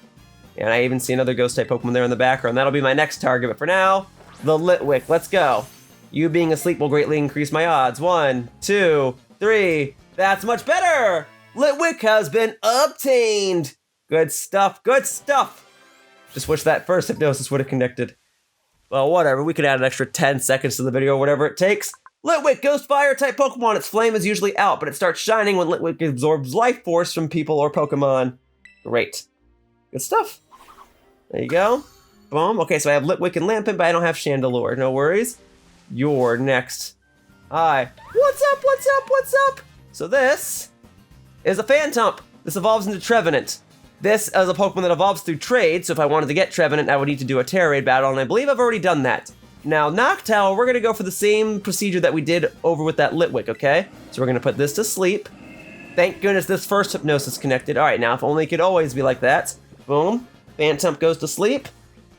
And I even see another ghost-type Pokemon there in the background. That'll be my next target, but for now, the Litwick. Let's go. You being asleep will greatly increase my odds. 1, 2, 3. That's much better! Litwick has been obtained! Good stuff, good stuff! Just wish that first hypnosis would have connected. Well, whatever, we could add an extra 10 seconds to the video, whatever it takes. Litwick, Ghost Fire type Pokemon. Its flame is usually out, but it starts shining when Litwick absorbs life force from people or Pokemon. Great. Good stuff. There you go. Boom. Okay, so I have Litwick and Lampent, but I don't have Chandelure. No worries. You're next. Hi. What's up, what's up, what's up? So this is a Phantump. This evolves into Trevenant. This is a Pokemon that evolves through trade, so if I wanted to get Trevenant, I would need to do a Tera Raid battle, and I believe I've already done that. Now, Noctowl, we're going to go for the same procedure that we did over with that Litwick, okay? So we're going to put this to sleep. Thank goodness this first hypnosis connected. All right, now, if only it could always be like that. Boom. Phantump goes to sleep.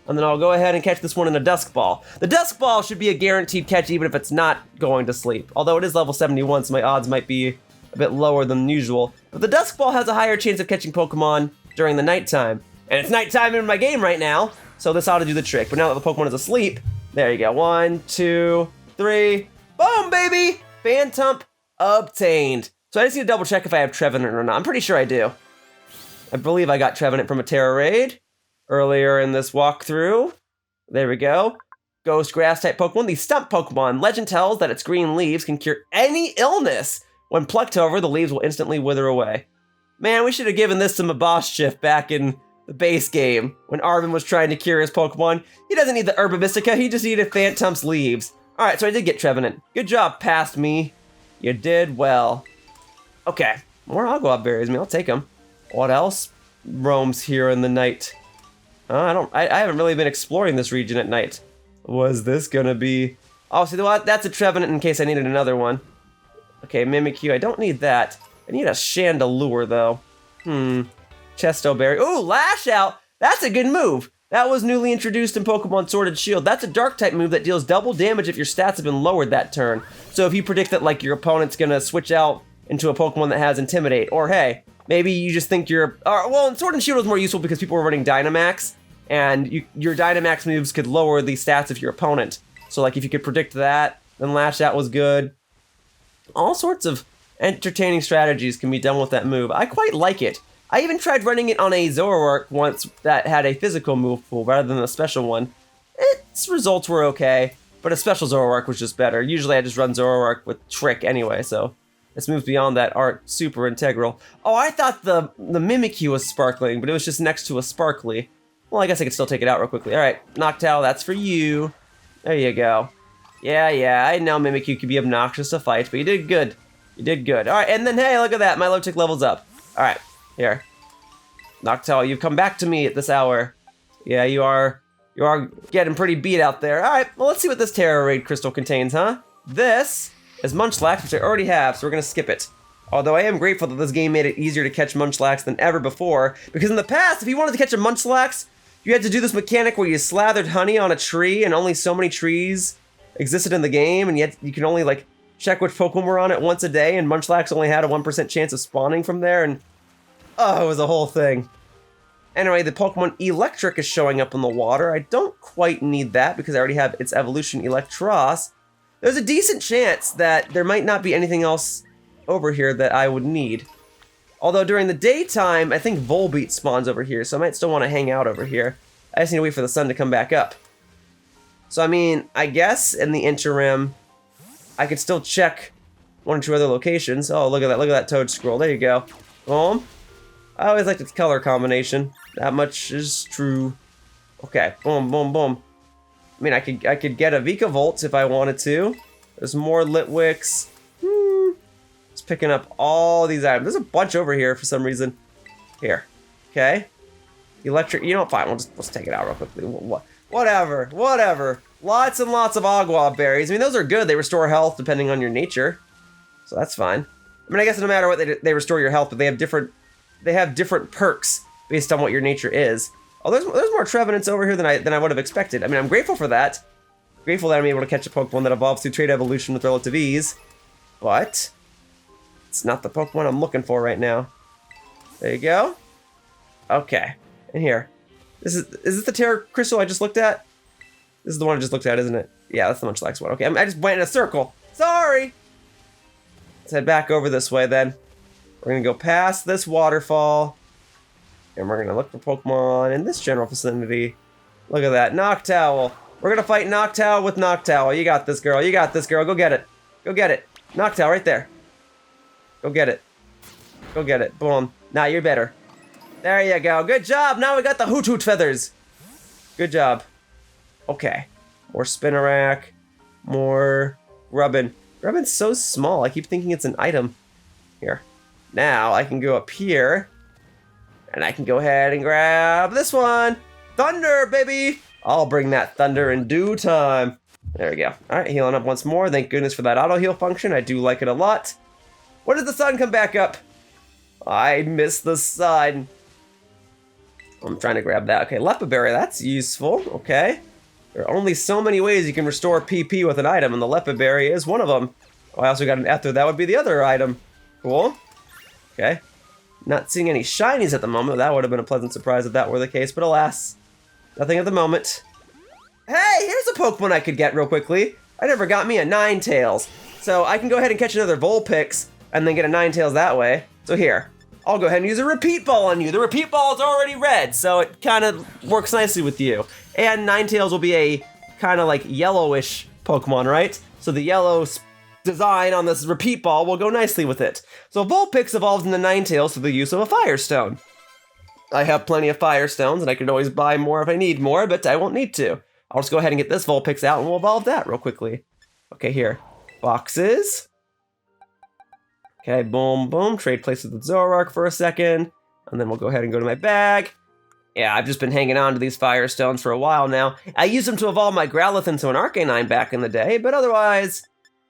And then I'll go ahead and catch this one in a Dusk Ball. The Dusk Ball should be a guaranteed catch even if it's not going to sleep. Although it is level 71, so my odds might be a bit lower than usual. But the Dusk Ball has a higher chance of catching Pokemon during the nighttime. And it's nighttime in my game right now, so this ought to do the trick. But now that the Pokemon is asleep, there you go. 1, 2, 3. Boom, baby! Phantump obtained. So I just need to double check if I have Trevenant or not. I'm pretty sure I do. I believe I got Trevenant from a Tera Raid earlier in this walkthrough. There we go. Ghost Grass type Pokemon. The Stump Pokemon. Legend tells that its green leaves can cure any illness. When plucked over, the leaves will instantly wither away. Man, we should have given this to Maboschiff back in the base game when Arvin was trying to cure his Pokemon. He doesn't need the Herba Mystica, he just needed Phantump's leaves. Alright, so I did get Trevenant. Good job, past me. You did well. Okay, more Agua Berries, I'll take them. What else roams here in the night? I haven't really been exploring this region at night. Was this gonna be... Oh, see what? That's a Trevenant in case I needed another one. Okay, Mimikyu, I don't need that. I need a Chandelure, though. Chesto Berry. Ooh, Lash Out! That's a good move! That was newly introduced in Pokemon Sword and Shield. That's a Dark-type move that deals double damage if your stats have been lowered that turn. So if you predict that, like, your opponent's gonna switch out into a Pokemon that has Intimidate, or hey, maybe you just think you're... well, Sword and Shield was more useful because people were running Dynamax, and your Dynamax moves could lower the stats of your opponent. So, like, if you could predict that, then Lash Out was good. All sorts of entertaining strategies can be done with that move. I quite like it. I even tried running it on a Zoroark once that had a physical move pool rather than a special one. Its results were okay, but a special Zoroark was just better. Usually I just run Zoroark with Trick anyway, so this moves beyond that aren't super integral. Oh, I thought the Mimikyu was sparkling, but it was just next to a Sparkly. Well, I guess I could still take it out real quickly. Alright, Noctowl, that's for you. There you go. Yeah, I know Mimikyu could be obnoxious to fight, but you did good. You did good. Alright, and then hey, look at that, my low tick level's up. Alright, here. Noctowl, you've come back to me at this hour. Yeah, you are getting pretty beat out there. Alright, well let's see what this Tera Raid crystal contains, huh? This is Munchlax, which I already have, so we're gonna skip it. Although I am grateful that this game made it easier to catch Munchlax than ever before, because in the past, if you wanted to catch a Munchlax, you had to do this mechanic where you slathered honey on a tree, and only so many trees existed in the game, and yet you can only, like, check which Pokemon were on it once a day, and Munchlax only had a 1% chance of spawning from there, and oh, it was a whole thing. Anyway, the Pokemon Electric is showing up in the water. I don't quite need that because I already have its evolution Electros. There's a decent chance that there might not be anything else over here that I would need. Although during the daytime, I think Volbeat spawns over here, so I might still want to hang out over here. I just need to wait for the sun to come back up. So I mean, I guess in the interim, I could still check one or two other locations. Oh, look at that Toad Scroll. There you go. Boom. I always liked its color combination. That much is true. Okay, boom, boom, boom. I mean, I could get a Vikavolt if I wanted to. There's more Litwicks. Just picking up all these items. There's a bunch over here for some reason. Here. Okay. Electric. You know what? Fine. Let's take it out real quickly. Whatever. Lots and lots of Agua Berries. I mean, those are good. They restore health depending on your nature. So that's fine. I mean, I guess no matter what, they restore your health, but they have different perks based on what your nature is. Oh, there's more Trevenants over here than I would have expected. I mean, I'm grateful for that. Grateful that I'm able to catch a Pokemon that evolves through trait evolution with relative ease. But it's not the Pokemon I'm looking for right now. There you go. Okay, in here. Is this the Tera Crystal I just looked at? This is the one I just looked at, isn't it? Yeah, that's the Munchlax one. Okay, I just went in a circle. Sorry! Let's head back over this way then. We're gonna go past this waterfall. And we're gonna look for Pokemon in this general vicinity. Look at that, Noctowl. We're gonna fight Noctowl with Noctowl. You got this, girl. You got this, girl. Go get it. Go get it. Noctowl right there. Go get it. Go get it. Boom. Now you're better. There you go. Good job. Now we got the Hoot Hoot feathers. Good job. Okay. More Spinarak. More Grubbin. Grubbin's so small. I keep thinking it's an item. Here. Now I can go up here. And I can go ahead and grab this one. Thunder, baby. I'll bring that thunder in due time. There we go. All right, healing up once more. Thank goodness for that auto heal function. I do like it a lot. When does the sun come back up? I missed the sun. I'm trying to grab that. Okay, Lepa Berry, that's useful. Okay. There are only so many ways you can restore PP with an item, and the Lepa Berry is one of them. Oh, I also got an Ether. That would be the other item. Cool. Okay. Not seeing any shinies at the moment. That would have been a pleasant surprise if that were the case, but alas, nothing at the moment. Hey, here's a Pokemon I could get real quickly. I never got me a Ninetales. So I can go ahead and catch another Vulpix and then get a Ninetales that way. So here, I'll go ahead and use a Repeat Ball on you. The Repeat Ball is already red, so it kind of works nicely with you. And Ninetales will be a kind of like yellowish Pokemon, right? So the yellow design on this Repeat Ball will go nicely with it. So Vulpix evolves into Ninetales through the use of a Firestone. I have plenty of Firestones, and I could always buy more if I need more, but I won't need to. I'll just go ahead and get this Vulpix out, and we'll evolve that real quickly. Okay, here. Boxes. Okay, boom, boom. Trade places with Zoroark for a second, and then we'll go ahead and go to my bag. Yeah, I've just been hanging on to these Firestones for a while now. I used them to evolve my Growlithe into an Arcanine back in the day, but otherwise,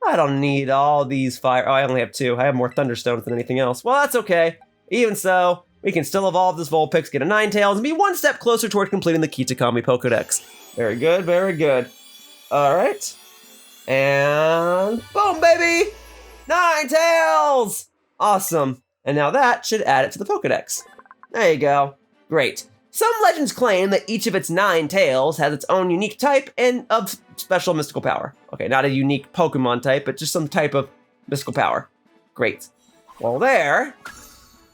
I don't need all these fire... Oh, I only have 2. I have more Thunderstones than anything else. Well, that's okay. Even so, we can still evolve this Vulpix, get a Ninetales, and be one step closer toward completing the Kitakami Pokedex. Very good, very good. Alright. And... boom, baby! Ninetales! Awesome. And now that should add it to the Pokedex. There you go. Great. Some legends claim that each of its 9 tails has its own unique type and of special mystical power. Okay, not a unique Pokemon type, but just some type of mystical power. Great. Well, there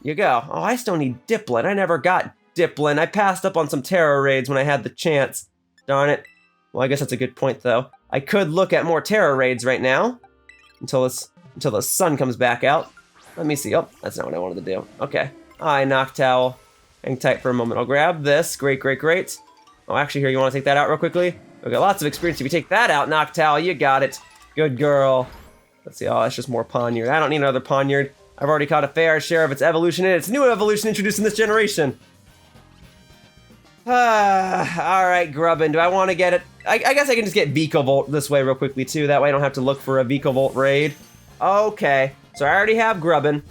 you go. Oh, I still need Dipplin. I never got Dipplin. I passed up on some Tera raids when I had the chance. Darn it. Well, I guess that's a good point, though. I could look at more Tera raids right now until the sun comes back out. Let me see. Oh, that's not what I wanted to do. Okay. Hi, Noctowl. Hang tight for a moment. I'll grab this. Great, great, great. Oh, actually, here, you want to take that out real quickly? We've got lots of experience. If you take that out, Noctowl, you got it. Good girl. Let's see. Oh, that's just more Ponyard. I don't need another Ponyard. I've already caught a fair share of its evolution in its new evolution introduced in this generation. Alright, Grubbin. Do I want to get it? I guess I can just get Vikavolt this way real quickly, too. That way I don't have to look for a Vikavolt raid. Okay. So I already have Grubbin.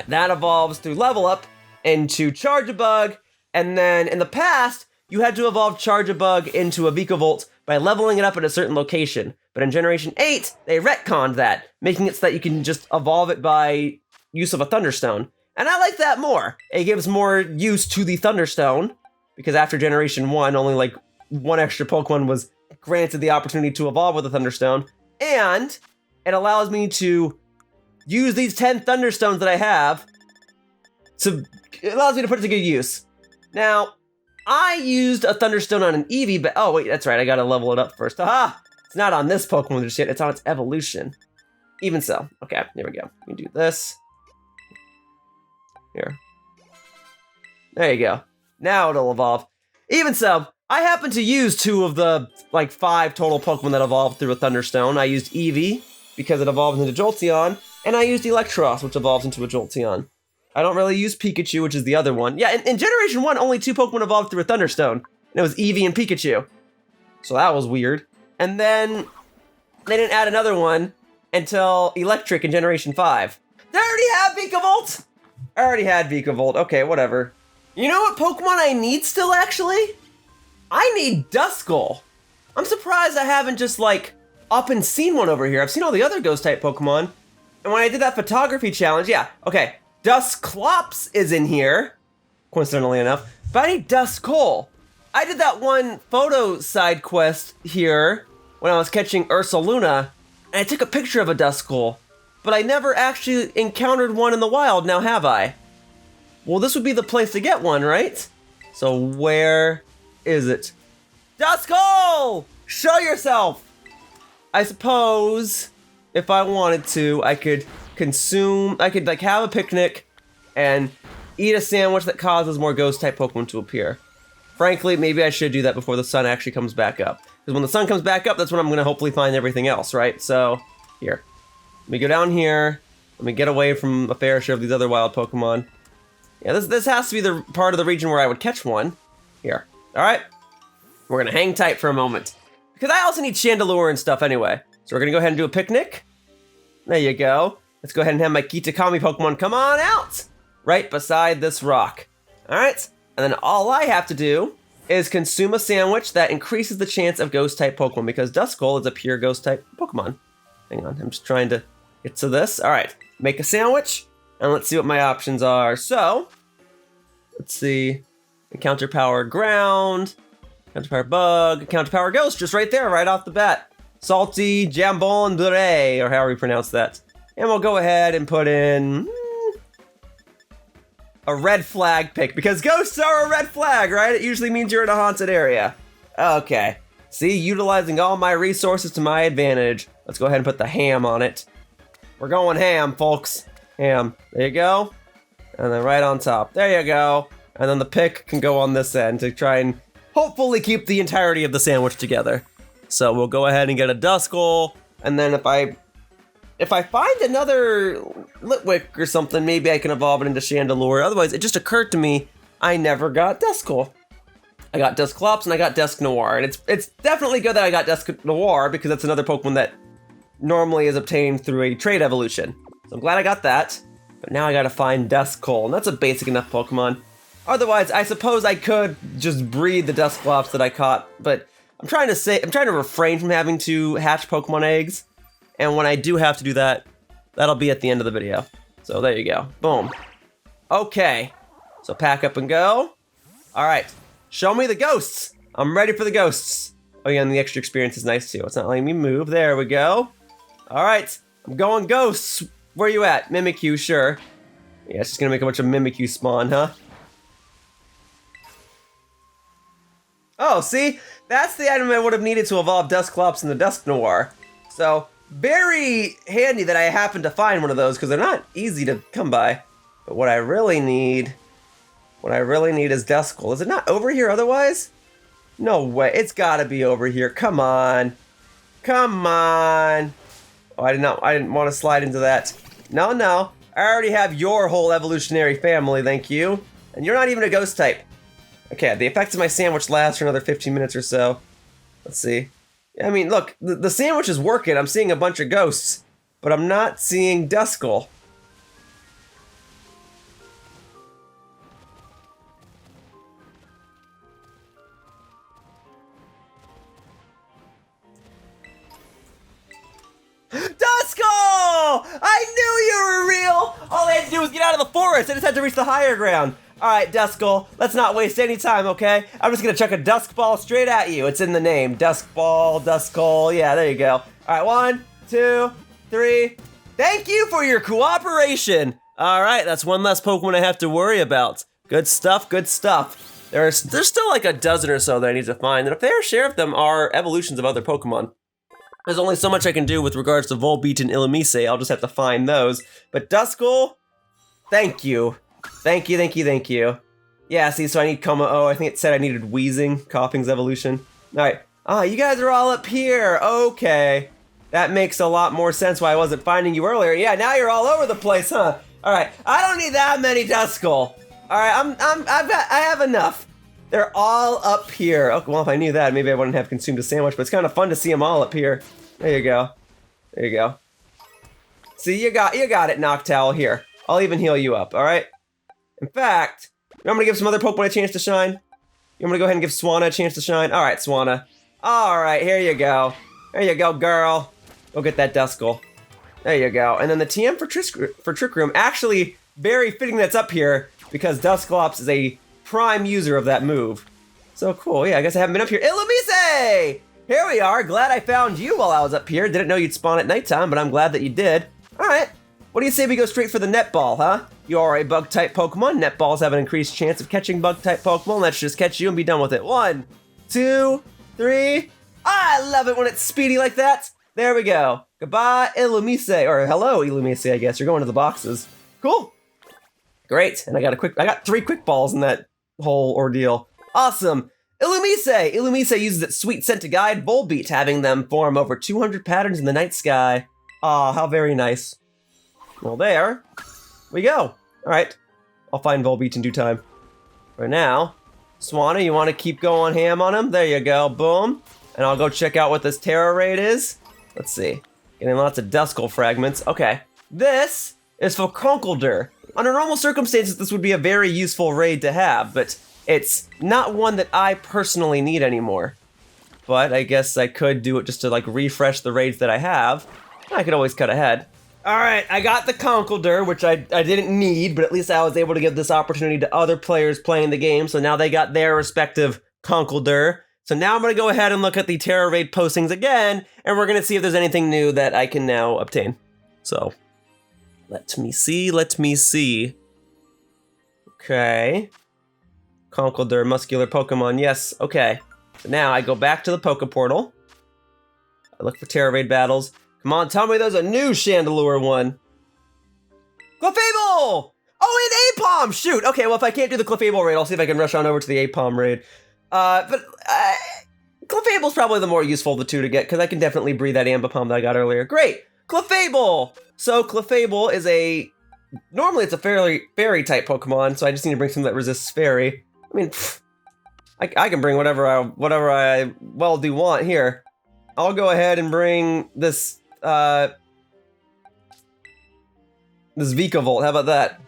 That evolves through level up into Charjabug, and then in the past, you had to evolve Charjabug into a Vikavolt by leveling it up at a certain location. But in Generation 8, they retconned that, making it so that you can just evolve it by use of a Thunderstone. And I like that more. It gives more use to the Thunderstone, because after Generation 1, only like 1 extra Pokemon was granted the opportunity to evolve with a Thunderstone. And it allows me to use these 10 Thunderstones that I have it allows me to put it to good use. Now, I used a Thunderstone on an Eevee, but oh wait, that's right, I gotta level it up first. Aha! It's not on this Pokemon just yet, it's on its evolution. Even so. Okay, here we go. We can do this. Here. There you go. Now it'll evolve. Even so, I happen to use 2 of the, like, 5 total Pokemon that evolved through a Thunderstone. I used Eevee, because it evolves into Jolteon, and I used Electros, which evolves into a Jolteon. I don't really use Pikachu, which is the other one. Yeah, in Generation 1, only 2 Pokemon evolved through a Thunderstone. And it was Eevee and Pikachu. So that was weird. And then they didn't add another one until Electric in Generation 5. Did I already have Vikavolt? I already had Vikavolt. Okay, whatever. You know what Pokemon I need still, actually? I need Duskull. I'm surprised I haven't just, like, up and seen one over here. I've seen all the other Ghost-type Pokemon. And when I did that photography challenge, yeah, okay, Dusclops is in here, coincidentally enough, but I need Duskull. I did that one photo side quest here when I was catching Ursaluna, and I took a picture of a Duskull, but I never actually encountered one in the wild, now have I? Well, this would be the place to get one, right? So where is it? Duskull! Show yourself! I suppose if I wanted to, I could like have a picnic and eat a sandwich that causes more ghost-type Pokemon to appear. Frankly, maybe I should do that before the sun actually comes back up. Because when the sun comes back up, that's when I'm gonna hopefully find everything else, right? So, here. Let me go down here. Let me get away from a fair share of these other wild Pokemon. Yeah, this has to be the part of the region where I would catch one. Here. Alright. We're gonna hang tight for a moment. Because I also need Chandelure and stuff anyway. So we're gonna go ahead and do a picnic. There you go. Let's go ahead and have my Kitakami Pokemon come on out! Right beside this rock. Alright? And then all I have to do is consume a sandwich that increases the chance of Ghost-type Pokemon, because Duskull is a pure Ghost-type Pokemon. Hang on, I'm just trying to get to this. Alright, make a sandwich, and let's see what my options are. So, let's see. Encounter Power Ground, Encounter Power Bug, Encounter Power Ghost, just right there, right off the bat. Salty Jambon Durée, or however you pronounce that. And we'll go ahead and put in a red flag pick, because ghosts are a red flag, right? It usually means you're in a haunted area. Okay. See, utilizing all my resources to my advantage. Let's go ahead and put the ham on it. We're going ham, folks. Ham. There you go. And then right on top. There you go. And then the pick can go on this end to try and hopefully keep the entirety of the sandwich together. So we'll go ahead and get a Duskull, and then if I find another Litwick or something, maybe I can evolve it into Chandelure. Otherwise, it just occurred to me I never got Duskull. I got Dusclops and I got Dusknoir, and it's definitely good that I got Dusknoir, because that's another Pokemon that normally is obtained through a trade evolution. So I'm glad I got that, but now I gotta find Duskull, and that's a basic enough Pokemon. Otherwise, I suppose I could just breed the Dusclops that I caught, but I'm trying to refrain from having to hatch Pokemon eggs. And when I do have to do that, that'll be at the end of the video. So there you go. Boom. Okay. So pack up and go. All right. Show me the ghosts. I'm ready for the ghosts. Oh yeah, and the extra experience is nice too. It's not letting me move. There we go. All right. I'm going ghosts. Where you at? Mimikyu, sure. Yeah, it's just gonna make a bunch of Mimikyu spawn, huh? Oh, see? That's the item I would have needed to evolve Dusclops into Dusknoir. So, very handy that I happened to find one of those, because they're not easy to come by. But what I really need is Duskull. Is it not over here otherwise? No way, it's gotta be over here. Come on. Come on. Oh, I didn't want to slide into that. No, no. I already have your whole evolutionary family, thank you. And you're not even a ghost type. Okay, the effects of my sandwich last for another 15 minutes or so. Let's see. I mean, look, the sandwich is working. I'm seeing a bunch of ghosts, but I'm not seeing Duskull. Duskull! I knew you were real! All I had to do was get out of the forest. I just had to reach the higher ground. Alright, Duskull, let's not waste any time, okay? I'm just gonna chuck a Dusk Ball straight at you. It's in the name. Dusk Ball, Duskull, yeah, there you go. Alright, 1, 2, 3. Thank you for your cooperation! Alright, that's one less Pokemon I have to worry about. Good stuff, good stuff. There's still like a dozen or so that I need to find, and a fair share of them are evolutions of other Pokemon. There's only so much I can do with regards to Volbeat and Illumise. I'll just have to find those. But Duskull, thank you. Thank you, thank you, thank you. Yeah, see, so I need Kommo-o. I think it said I needed Wheezing, Koffing's evolution. Alright. Ah, you guys are all up here. Okay. That makes a lot more sense why I wasn't finding you earlier. Yeah, now you're all over the place, huh? Alright, I don't need that many Duskull. Alright, I have enough. They're all up here. Okay, well, if I knew that, maybe I wouldn't have consumed a sandwich, but it's kind of fun to see them all up here. There you go. There you go. See, you got it, Noctowl. Here, I'll even heal you up, alright? In fact, I'm gonna give some other Pokemon a chance to shine. You want me to go ahead and give Swanna a chance to shine? All right, Swanna. All right, here you go. There you go, girl. Go get that Duskull. There you go. And then the TM for Trick Room, actually very fitting that's up here because Dusclops is a prime user of that move. So cool, yeah, I guess I haven't been up here. Illumise! Here we are, glad I found you while I was up here. Didn't know you'd spawn at nighttime, but I'm glad that you did. All right, what do you say we go straight for the Netball, huh? You are a Bug-type Pokemon. Netballs have an increased chance of catching Bug-type Pokemon. Let's just catch you and be done with it. 1, 2, 3. I love it when it's speedy like that. There we go. Goodbye, Illumise, or hello, Illumise, I guess. You're going to the boxes. Cool. Great, and I got 3 quick balls in that whole ordeal. Awesome. Illumise! Illumise uses its sweet scent to guide Volbeat, having them form over 200 patterns in the night sky. Aw, how very nice. Well, there we go. All right, I'll find Volbeat in due time. For now, Swanna, you want to keep going ham on him? There you go, boom. And I'll go check out what this Tera raid is. Let's see. Getting lots of Duskull fragments. Okay. This is for Gurdurr. Under normal circumstances, this would be a very useful raid to have, but it's not one that I personally need anymore. But I guess I could do it just to like refresh the raids that I have. I could always cut ahead. All right, I got the Gurdurr, which I didn't need, but at least I was able to give this opportunity to other players playing the game, so now they got their respective Gurdurr. So now I'm going to go ahead and look at the Tera raid postings again, and we're going to see if there's anything new that I can now obtain. So, let me see. Okay. Gurdurr, muscular Pokemon, yes, okay. So now I go back to the Poke Portal. I look for Tera raid battles. Come on, tell me there's a new Chandelure one. Clefable! Oh, and Apom! Shoot! Okay, well, if I can't do the Clefable raid, I'll see if I can rush on over to the Apom raid. But Clefable's probably the more useful of the two to get, because I can definitely breed that Ambipom that I got earlier. Great! Clefable! So Clefable is normally it's a fairy-type Pokemon, so I just need to bring something that resists fairy. I mean, I can bring whatever I do want here. I'll go ahead and bring this Vikavolt. How about that?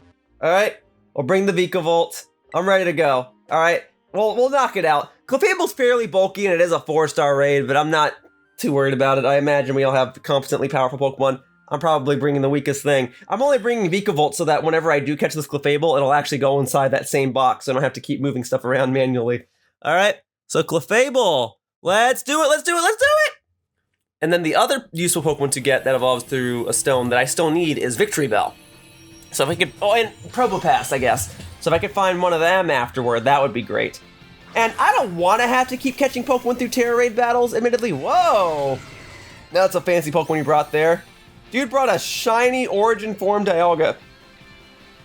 All right, I'll bring the Vikavolt. I'm ready to go. All right, we'll knock it out. Clefable's fairly bulky and it is a 4-star raid, but I'm not too worried about it. I imagine we all have competently powerful Pokemon. I'm probably bringing the weakest thing. I'm only bringing Vikavolt so that whenever I do catch this Clefable, it'll actually go inside that same box, so I don't have to keep moving stuff around manually. All right, so Clefable, let's do it! And then the other useful Pokemon to get that evolves through a stone that I still need is Victreebel. So if I could, and Probopass, I guess. So if I could find one of them afterward, that would be great. And I don't want to have to keep catching Pokemon through Tera raid battles, admittedly. Whoa! That's a fancy Pokemon you brought there. Dude brought a shiny Origin Form Dialga.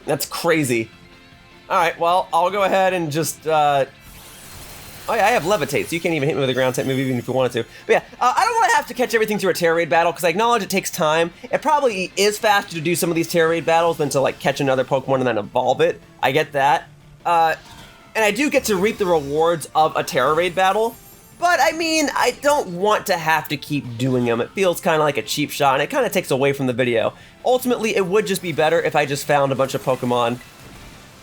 That's crazy. Alright, well, I'll go ahead and just, oh yeah, I have Levitate, so you can't even hit me with a ground type move even if you wanted to. But yeah, I don't want to have to catch everything through a Tera raid battle, because I acknowledge it takes time. It probably is faster to do some of these Tera raid battles than to, like, catch another Pokemon and then evolve it. I get that. And I do get to reap the rewards of a Tera raid battle. But, I mean, I don't want to have to keep doing them. It feels kind of like a cheap shot, and it kind of takes away from the video. Ultimately, it would just be better if I just found a bunch of Pokemon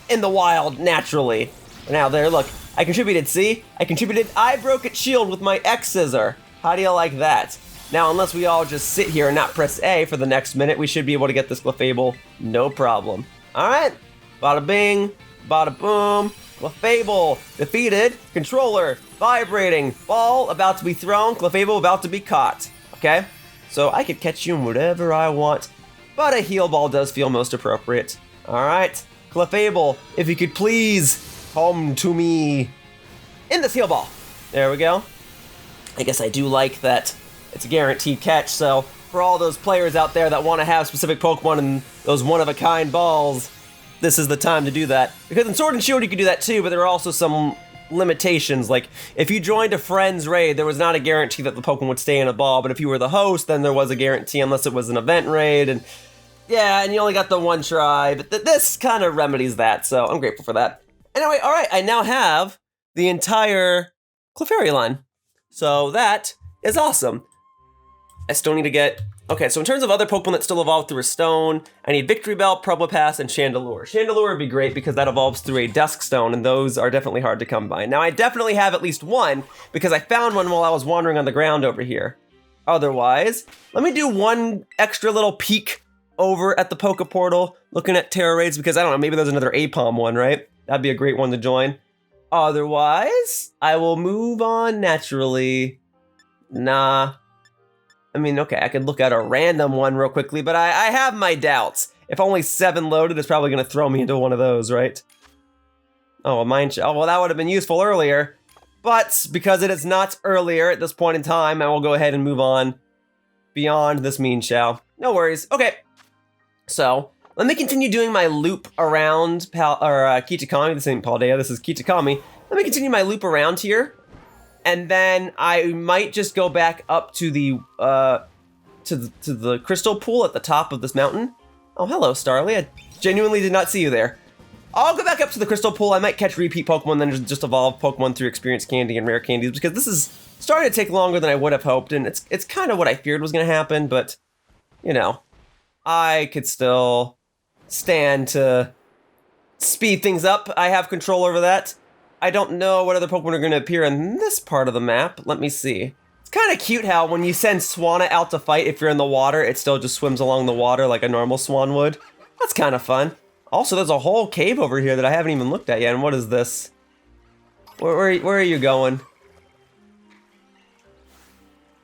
in the wild, naturally. Now, there, look. I contributed, see? I contributed I broke its shield with my X-Scissor. How do you like that? Now, unless we all just sit here and not press A for the next minute, we should be able to get this Clefable, no problem. Alright, bada bing, bada boom. Clefable defeated, controller vibrating, ball about to be thrown, Clefable about to be caught. Okay, so I could catch you in whatever I want, but a heal ball does feel most appropriate. Alright, Clefable, if you could please come to me in this heal ball. There we go. I guess I do like that it's a guaranteed catch, so for all those players out there that want to have specific Pokemon and those one-of-a-kind balls, this is the time to do that. Because in Sword and Shield you can do that too, but there are also some limitations. Like, if you joined a friend's raid, there was not a guarantee that the Pokemon would stay in a ball, but if you were the host, then there was a guarantee unless it was an event raid, and yeah, and you only got the one try, but this kind of remedies that, so I'm grateful for that. Anyway, alright, I now have the entire Clefairy line. So that is awesome. I still need to get Okay, so in terms of other Pokemon that still evolve through a stone, I need Victreebel, Probopass, and Chandelure. Chandelure would be great because that evolves through a Dusk Stone, and those are definitely hard to come by. Now, I definitely have at least one because I found one while I was wandering on the ground over here. Otherwise, let me do one extra little peek over at the Poke Portal, looking at Tera raids, because I don't know, maybe there's another Apom one, right? That'd be a great one to join. Otherwise, I will move on naturally. Nah. I mean, okay, I could look at a random one real quickly, but I have my doubts. If only 7 loaded, it's probably going to throw me into one of those, right? Oh, a Mienshao. Oh, well, that would have been useful earlier. But because it is not earlier at this point in time, I will go ahead and move on beyond this Mienshao. No worries. Okay. So, let me continue doing my loop around Kitakami. This ain't Paldea, this is Kitakami. Let me continue my loop around here. And then I might just go back up to the crystal pool at the top of this mountain. Oh, hello, Starly. I genuinely did not see you there. I'll go back up to the crystal pool. I might catch repeat Pokemon, then just evolve Pokemon through experience candy and rare candies, because this is starting to take longer than I would have hoped, and it's kind of what I feared was going to happen, but, you know, I could still stand to speed things up. I have control over that. I don't know what other Pokemon are going to appear in this part of the map. Let me see. It's kind of cute how when you send Swanna out to fight, if you're in the water, it still just swims along the water like a normal swan would. That's kind of fun. Also, there's a whole cave over here that I haven't even looked at yet. And what is this? Where are you going?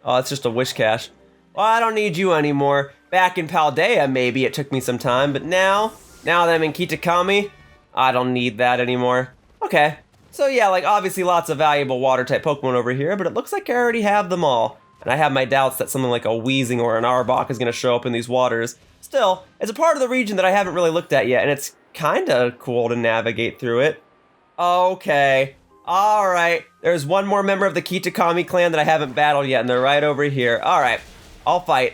Oh, it's just a wish cache. Well, I don't need you anymore. Back in Paldea, maybe it took me some time, but now that I'm in Kitakami, I don't need that anymore. Okay. So yeah, like obviously lots of valuable water-type Pokemon over here, but it looks like I already have them all. And I have my doubts that something like a Weezing or an Arbok is going to show up in these waters. Still, it's a part of the region that I haven't really looked at yet, and it's kind of cool to navigate through it. Okay. Alright. There's one more member of the Kitakami clan that I haven't battled yet, and they're right over here. Alright. I'll fight.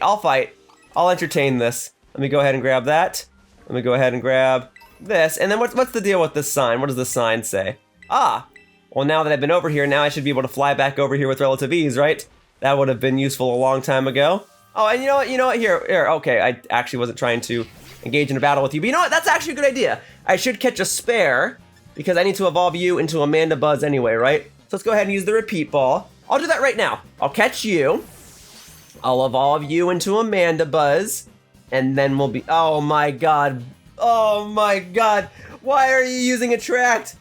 I'll entertain this. Let me go ahead and grab that. Let me go ahead and grab this. And then what's the deal with this sign? What does the sign say? Ah, well now that I've been over here, now I should be able to fly back over here with relative ease, right? That would have been useful a long time ago. Oh, and you know what, here, okay, I actually wasn't trying to engage in a battle with you, but you know what, that's actually a good idea. I should catch a spare, because I need to evolve you into a Mandibuzz anyway, right? So let's go ahead and use the repeat ball. I'll do that right now. I'll catch you, I'll evolve you into a Mandibuzz, and then we'll be, oh my god, why are you using Attract?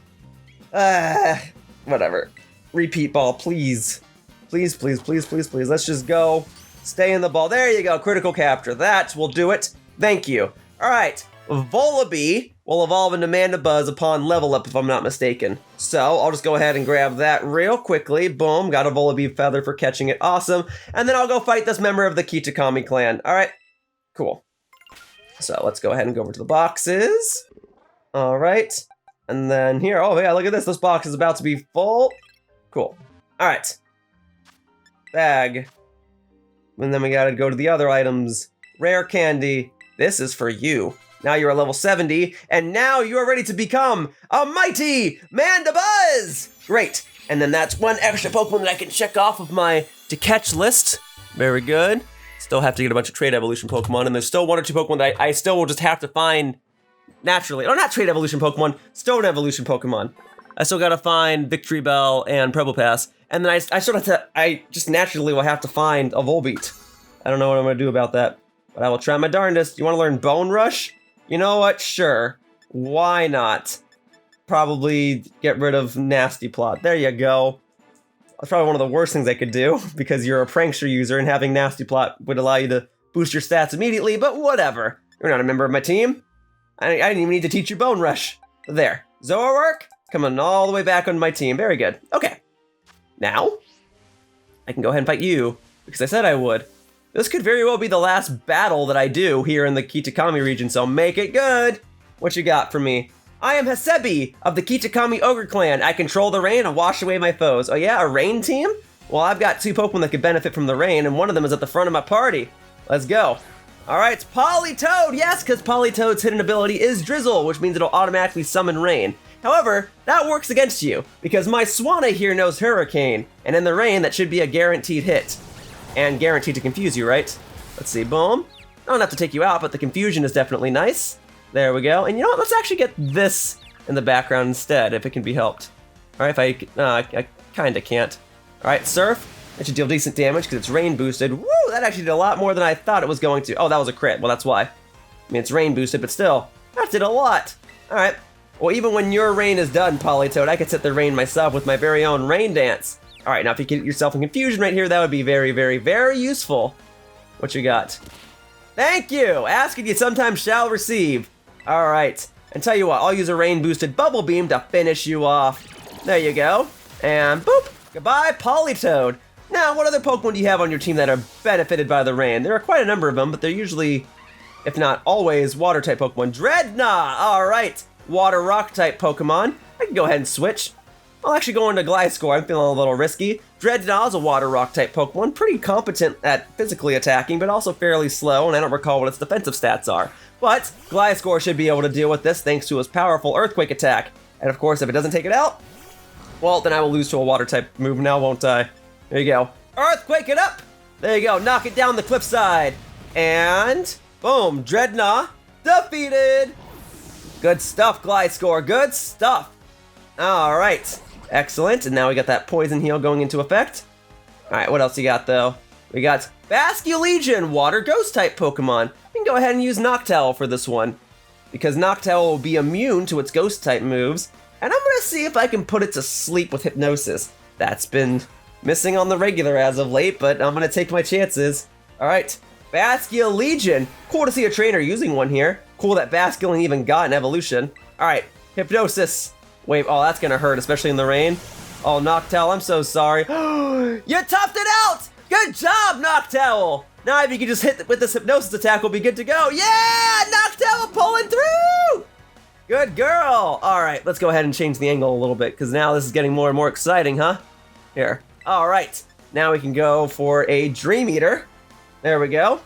Whatever. Repeat ball, please. Please. Let's just go. Stay in the ball. There you go. Critical capture. That will do it. Thank you. All right. Vullaby will evolve into Mandibuzz upon level up, if I'm not mistaken. So I'll just go ahead and grab that real quickly. Boom. Got a Vullaby feather for catching it. Awesome. And then I'll go fight this member of the Kitakami clan. All right. Cool. So let's go ahead and go over to the boxes. All right. And then here, oh yeah, look at this. This box is about to be full. Cool. All right. Bag. And then we gotta go to the other items. Rare candy. This is for you. Now you're a level 70, and now you are ready to become a mighty Mandibuzz! Great. And then that's one extra Pokemon that I can check off of my to-catch list. Very good. Still have to get a bunch of Trade Evolution Pokemon, and there's still 1 or 2 Pokemon that I still will just have to find naturally. Oh, not Trade Evolution Pokemon, Stone Evolution Pokemon. I still gotta find Victreebel and Probopass, and then I just naturally will have to find a Volbeat. I don't know what I'm gonna do about that, but I will try my darndest. You wanna learn Bone Rush? You know what, sure. Why not? Probably get rid of Nasty Plot. There you go. That's probably one of the worst things I could do, because you're a Prankster user and having Nasty Plot would allow you to boost your stats immediately, but whatever. You're not a member of my team. I didn't even need to teach you Bone Rush. There. Zoroark, coming all the way back on my team. Very good. Okay. Now, I can go ahead and fight you, because I said I would. This could very well be the last battle that I do here in the Kitakami region, so make it good. What you got for me? I am Hisabe of the Kitakami Ogre clan. I control the rain and wash away my foes. Oh yeah, a rain team? Well, I've got 2 Pokemon that could benefit from the rain, and one of them is at the front of my party. Let's go. All right, it's Politoed. Yes, because Politoed's hidden ability is Drizzle, which means it'll automatically summon rain. However, that works against you, because my Swanna here knows Hurricane, and in the rain, that should be a guaranteed hit. And guaranteed to confuse you, right? Let's see, boom. I don't have to take you out, but the confusion is definitely nice. There we go. And you know what? Let's actually get this in the background instead, if it can be helped. All right, if I kinda can't. All right, Surf. That should deal decent damage because it's rain boosted. Woo, that actually did a lot more than I thought it was going to. Oh, that was a crit. Well, that's why. I mean, it's rain boosted, but still, that did a lot. All right. Well, even when your rain is done, Politoed, I could set the rain myself with my very own rain dance. All right, now if you get yourself in confusion right here, that would be very, very, very useful. What you got? Thank you. Asking you sometimes shall receive. All right. And tell you what, I'll use a rain boosted bubble beam to finish you off. There you go. And boop. Goodbye, Politoed. Now, what other Pokemon do you have on your team that are benefited by the rain? There are quite a number of them, but they're usually, if not always, Water-type Pokemon. Dreadnought! Alright, Water-Rock-type Pokemon. I can go ahead and switch. I'll actually go into Gliscor. I'm feeling a little risky. Dreadnought is a Water-Rock-type Pokemon. Pretty competent at physically attacking, but also fairly slow, and I don't recall what its defensive stats are. But Gliscor should be able to deal with this thanks to his powerful Earthquake attack. And of course, if it doesn't take it out, well, then I will lose to a Water-type move now, won't I? There you go. Earthquake it up! There you go. Knock it down the cliffside. And boom. Dreadnought defeated. Good stuff, Gliscor. Good stuff. All right. Excellent. And now we got that Poison Heal going into effect. All right. What else you got, though? We got Basculin, Water Ghost-type Pokemon. We can go ahead and use Noctowl for this one, because Noctowl will be immune to its Ghost-type moves. And I'm going to see if I can put it to sleep with Hypnosis. That's been missing on the regular as of late, but I'm gonna take my chances. All right, Basculin. Cool to see a trainer using one here. Cool that Basculin even got an evolution. All right, Hypnosis. Wait, oh, that's gonna hurt, especially in the rain. Oh, Noctowl, I'm so sorry. You toughed it out! Good job, Noctowl! Now if you can just hit with this Hypnosis attack, we'll be good to go. Yeah, Noctowl pulling through! Good girl! All right, let's go ahead and change the angle a little bit, because now this is getting more and more exciting, huh? Here. All right, now we can go for a Dream Eater. There we go.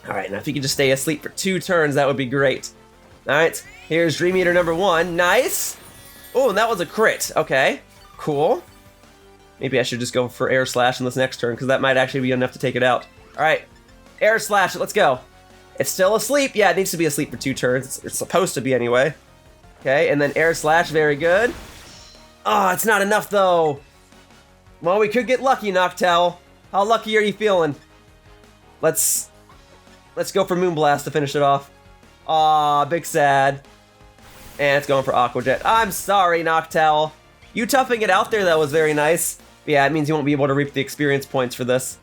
All right, now if you could just stay asleep for 2 turns, that would be great. All right, here's Dream Eater number 1. Nice. Oh, and that was a crit. Okay, cool. Maybe I should just go for Air Slash in this next turn, because that might actually be enough to take it out. All right, Air Slash it. Let's go. It's still asleep. Yeah, it needs to be asleep for 2 turns. It's supposed to be anyway. Okay, and then Air Slash. Very good. Oh, it's not enough, though. Well, we could get lucky, Noctowl. How lucky are you feeling? Let's go for Moonblast to finish it off. Aw, big sad. And it's going for Aqua Jet. I'm sorry, Noctowl. You toughing it out there, that was very nice. But yeah, it means you won't be able to reap the experience points for this.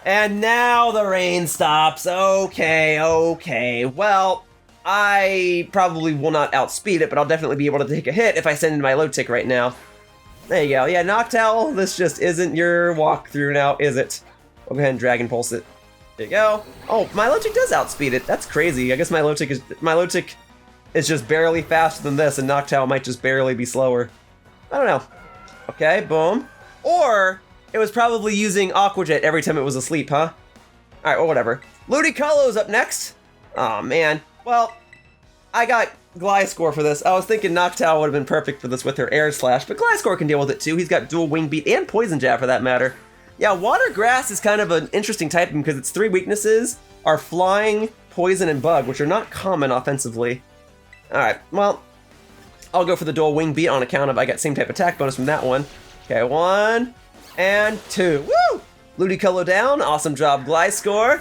And now the rain stops. Okay. Well, I probably will not outspeed it, but I'll definitely be able to take a hit if I send in my Litwick right now. There you go. Yeah, Noctowl, this just isn't your walkthrough now, is it? We'll go ahead and Dragon Pulse it. There you go. Oh, my Litwick does outspeed it. That's crazy. I guess my Litwick is just barely faster than this, and Noctowl might just barely be slower. I don't know. Okay, boom. Or it was probably using Aqua Jet every time it was asleep, huh? All right, well, whatever. Ludicolo's up next. Oh man. Well, I got Gliscor for this. I was thinking Noctowl would have been perfect for this with her Air Slash, but Gliscor can deal with it too. He's got dual Wing Beat and Poison Jab for that matter. Yeah, Water Grass is kind of an interesting typing because its 3 weaknesses are Flying, Poison, and Bug, which are not common offensively. Alright, well, I'll go for the dual Wing Beat on account of I got same type attack bonus from that one. Okay, 1 and 2. Woo! Ludicolo down. Awesome job, Gliscor.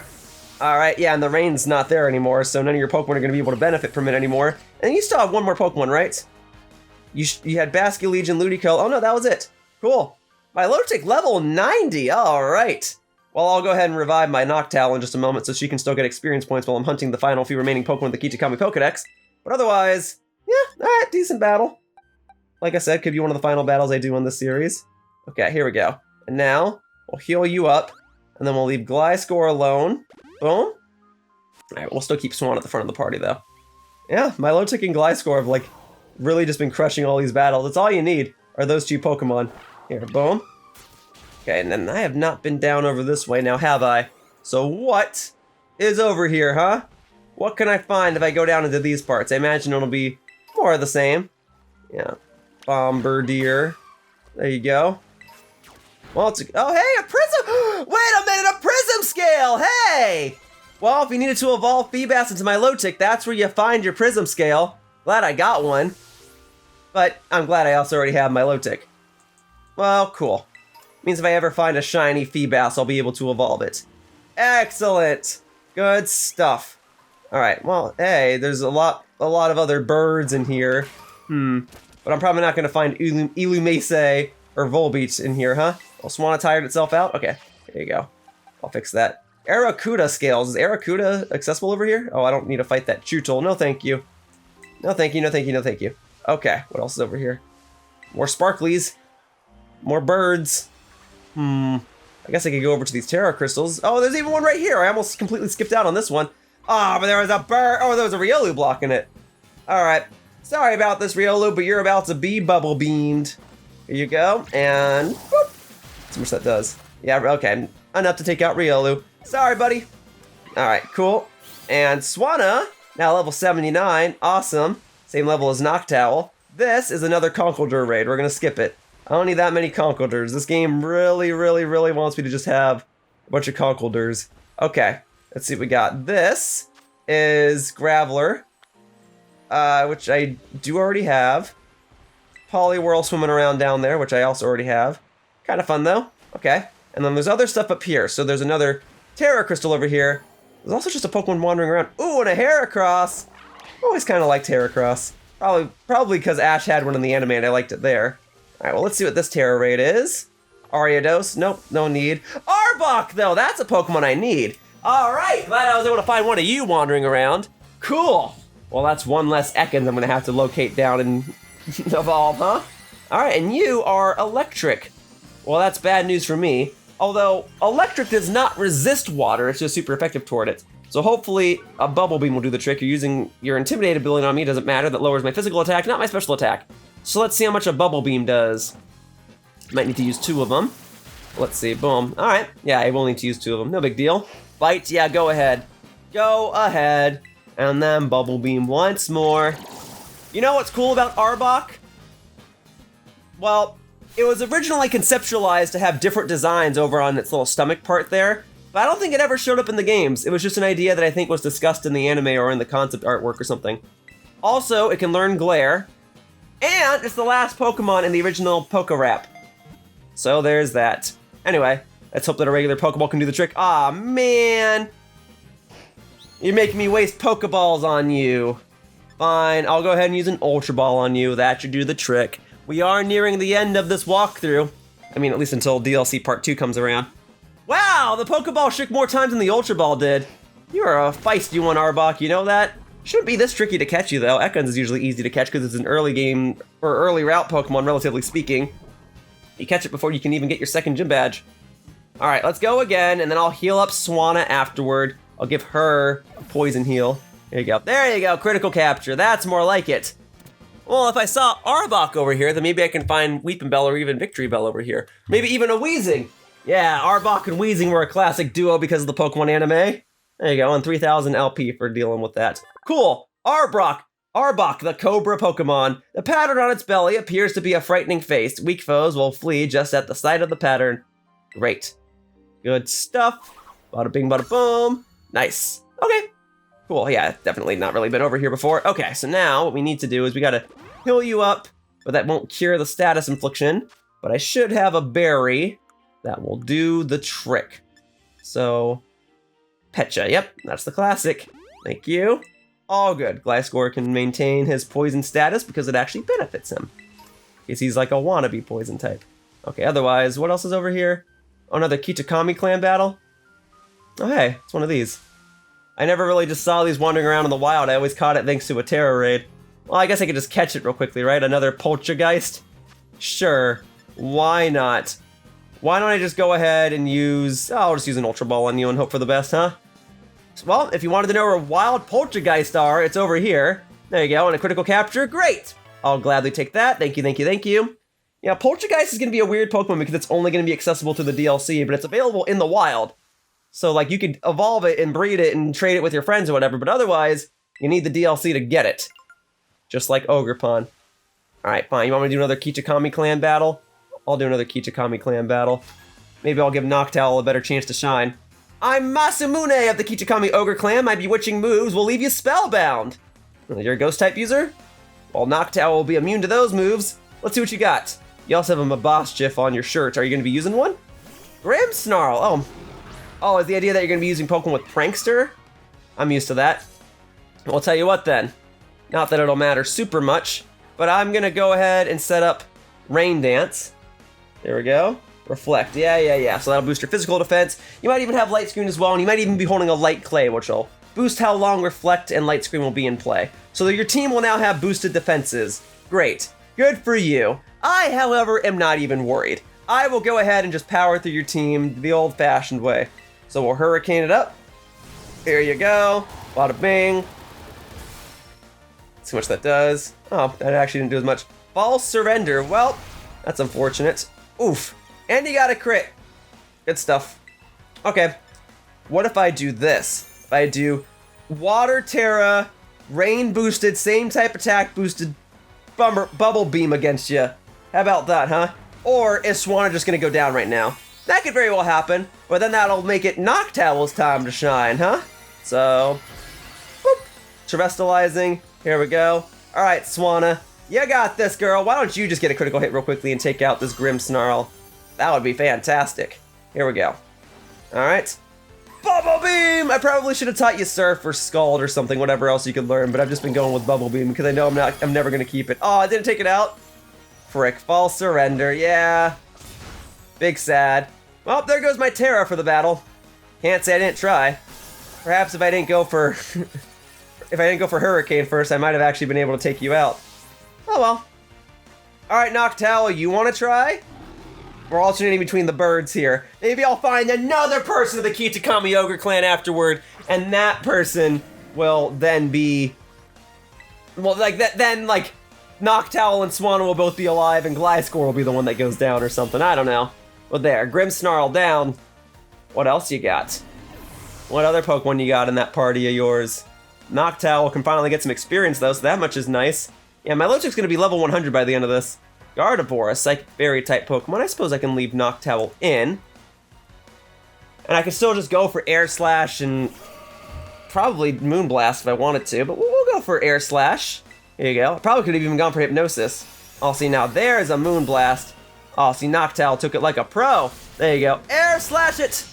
Alright, yeah, and the rain's not there anymore, so none of your Pokemon are going to be able to benefit from it anymore. And you still have one more Pokemon, right? You had Basculin, Ludicolo. Oh no, that was it. Cool. My Litwick level 90. Alright. Well, I'll go ahead and revive my Noctowl in just a moment so she can still get experience points while I'm hunting the final few remaining Pokemon in the Kitakami Pokedex. But otherwise, yeah, alright, decent battle. Like I said, could be one of the final battles I do on this series. Okay, here we go. And now, we'll heal you up, and then we'll leave Gliscor alone. Boom. Alright, we'll still keep Swan at the front of the party, though. Yeah, my Litwick and Gliscor have, like, really just been crushing all these battles. That's all you need, are those 2 Pokemon. Here, boom. Okay, and then I have not been down over this way now, have I? So what is over here, huh? What can I find if I go down into these parts? I imagine it'll be more of the same. Yeah. Bombardier. There you go. Well, it's oh, hey, a prism! Wait a minute, a prism scale! scale, hey! Well, if you needed to evolve Feebas into my Milotic, that's where you find your Prism scale. Glad I got one. But I'm glad I also already have my Milotic. Well, cool. Means if I ever find a shiny Feebas, I'll be able to evolve it. Excellent! Good stuff. Alright, well, hey, there's a lot of other birds in here. But I'm probably not going to find Illumise or Volbeat in here, huh? Well, Swanna tired itself out? Okay, there you go. I'll fix that. Aracuda scales. Is Aracuda accessible over here? Oh, I don't need to fight that Chewtle. No, thank you. No, thank you, no, thank you, no, thank you. Okay, what else is over here? More sparklies. More birds. I guess I could go over to these Tera crystals. Oh, there's even one right here. I almost completely skipped out on this one. Ah, but there was a bird. Oh, there was a Riolu blocking it. All right. Sorry about this, Riolu, but you're about to be bubble beamed. Here you go, and whoop. That's how much that does. Yeah, okay. Enough to take out Riolu. Sorry, buddy. All right, cool. And Swanna, now level 79. Awesome. Same level as Noctowl. This is another Conkeldurr raid. We're going to skip it. I don't need that many Conkeldurrs. This game really, really, really wants me to just have a bunch of Conkeldurrs. Okay, let's see what we got. This is Graveler, which I do already have. Poliwhirl swimming around down there, which I also already have. Kind of fun, though. Okay, and then there's other stuff up here. So there's another Tera Crystal over here. There's also just a Pokemon wandering around. Ooh, and a Heracross. Always kind of liked Heracross. Probably because Ash had one in the anime and I liked it there. Alright, well, let's see what this Tera raid is. Ariados, nope, no need. Arbok, though, that's a Pokemon I need. Alright, glad I was able to find one of you wandering around. Cool. Well, that's one less Ekans I'm going to have to locate down and evolve, huh? Alright, and you are electric. Well, that's bad news for me. Although, electric does not resist water, it's just super effective toward it. So hopefully, a Bubble Beam will do the trick. You're using your Intimidate ability on me, doesn't matter. That lowers my physical attack, not my special attack. So let's see how much a Bubble Beam does. Might need to use 2 of them. Let's see, boom. All right, yeah, I will need to use 2 of them, no big deal. Bite, yeah, go ahead. Go ahead. And then Bubble Beam once more. You know what's cool about Arbok? Well, it was originally conceptualized to have different designs over on its little stomach part there, but I don't think it ever showed up in the games. It was just an idea that I think was discussed in the anime or in the concept artwork or something. Also, it can learn Glare, and it's the last Pokemon in the original Pokerap. So there's that. Anyway, let's hope that a regular Pokeball can do the trick. Aw, man! You're making me waste Pokeballs on you. Fine, I'll go ahead and use an Ultra Ball on you. That should do the trick. We are nearing the end of this walkthrough. I mean, at least until DLC Part 2 comes around. Wow, the Pokeball shook more times than the Ultra Ball did. You're a feisty one, Arbok, you know that? Shouldn't be this tricky to catch you, though. Ekans is usually easy to catch because it's an early game, or early route Pokemon, relatively speaking. You catch it before you can even get your second gym badge. Alright, let's go again, and then I'll heal up Swanna afterward. I'll give her a poison heal. There you go. There you go, critical capture. That's more like it. Well, if I saw Arbok over here, then maybe I can find Weepinbell or even Victreebel over here. Maybe even a Weezing. Yeah, Arbok and Weezing were a classic duo because of the Pokemon anime. There you go, and 3,000 LP for dealing with that. Cool. Arbok, the Cobra Pokemon. The pattern on its belly appears to be a frightening face. Weak foes will flee just at the sight of the pattern. Great. Good stuff. Bada bing, bada boom. Nice. Okay. Cool, yeah, definitely not really been over here before. Okay, so now what we need to do is we gotta heal you up, but that won't cure the status infliction. But I should have a berry that will do the trick. So, Petcha, yep, that's the classic. Thank you. All good. Gliscor can maintain his poison status because it actually benefits him. Because he's like a wannabe poison type. Okay, otherwise, what else is over here? Oh, another Kitakami clan battle? Oh, hey, it's one of these. I never really just saw these wandering around in the wild. I always caught it thanks to a Tera raid. Well, I guess I could just catch it real quickly, right? Another Poltergeist? Sure. Why not? Why don't I just go ahead and use... Oh, I'll just use an Ultra Ball on you and hope for the best, huh? Well, if you wanted to know where wild Poltergeist are, it's over here. There you go, and a critical capture. Great! I'll gladly take that. Thank you, thank you, thank you. Yeah, Poltergeist is going to be a weird Pokemon because it's only going to be accessible to the DLC, but it's available in the wild. So, like, you could evolve it and breed it and trade it with your friends or whatever, but otherwise, you need the DLC to get it. Just like Ogerpon. Alright, fine. You want me to do another Kitakami clan battle? I'll do another Kitakami clan battle. Maybe I'll give Noctowl a better chance to shine. I'm Masamune of the Kitakami Ogre clan. My bewitching moves will leave you spellbound. You're a ghost-type user? Well, Noctowl will be immune to those moves. Let's see what you got. You also have a Maboss GIF on your shirt. Are you going to be using one? Grimmsnarl. Oh, is the idea that you're going to be using Pokemon with Prankster? I'm used to that. Well, I'll tell you what then. Not that it'll matter super much, but I'm going to go ahead and set up Rain Dance. There we go. Reflect. Yeah. So that'll boost your physical defense. You might even have Light Screen as well, and you might even be holding a Light Clay, which will boost how long Reflect and Light Screen will be in play. So your team will now have boosted defenses. Great. Good for you. I, however, am not even worried. I will go ahead and just power through your team the old-fashioned way. So we'll Hurricane it up. There you go. Bada bing. See how much that does. Oh, that actually didn't do as much. False Surrender. Well, that's unfortunate. Oof. And you got a crit. Good stuff. Okay. What if I do this? If I do Water Tera, Rain boosted, same type attack boosted, Bubble Beam against you. How about that, huh? Or is Swanna just gonna go down right now? That could very well happen, but then that'll make it Noctowl's time to shine, huh? So, boop. Terrestrializing. Here we go. All right, Swanna. You got this, girl. Why don't you just get a critical hit real quickly and take out this Grimmsnarl? That would be fantastic. Here we go. All right. Bubble Beam! I probably should have taught you Surf or Scald or something, whatever else you could learn, but I've just been going with Bubble Beam because I know I'm never gonna keep it. Oh, I didn't take it out? Frick. False Surrender. Yeah. Big sad. Well, there goes my Tera for the battle. Can't say I didn't try. Perhaps if I didn't go for Hurricane first, I might have actually been able to take you out. Oh well. Alright, Noctowl, you want to try? We're alternating between the birds here. Maybe I'll find another person of the Kitakami Ogre clan afterward, and that person will then be... Well, like, then Noctowl and Swanna will both be alive, and Gliscor will be the one that goes down or something. I don't know. But there, Grimmsnarl down. What else you got? What other Pokemon you got in that party of yours? Noctowl can finally get some experience, though, so that much is nice. Yeah, my Litwick's gonna be level 100 by the end of this. Gardevoir, a Psychic Fairy type Pokemon. I suppose I can leave Noctowl in. And I can still just go for Air Slash and probably Moonblast if I wanted to, but we'll go for Air Slash. Here you go. I probably could have even gone for Hypnosis. Oh, see, now there's a Moonblast. Oh, see, Noctowl took it like a pro. There you go. Air Slash it!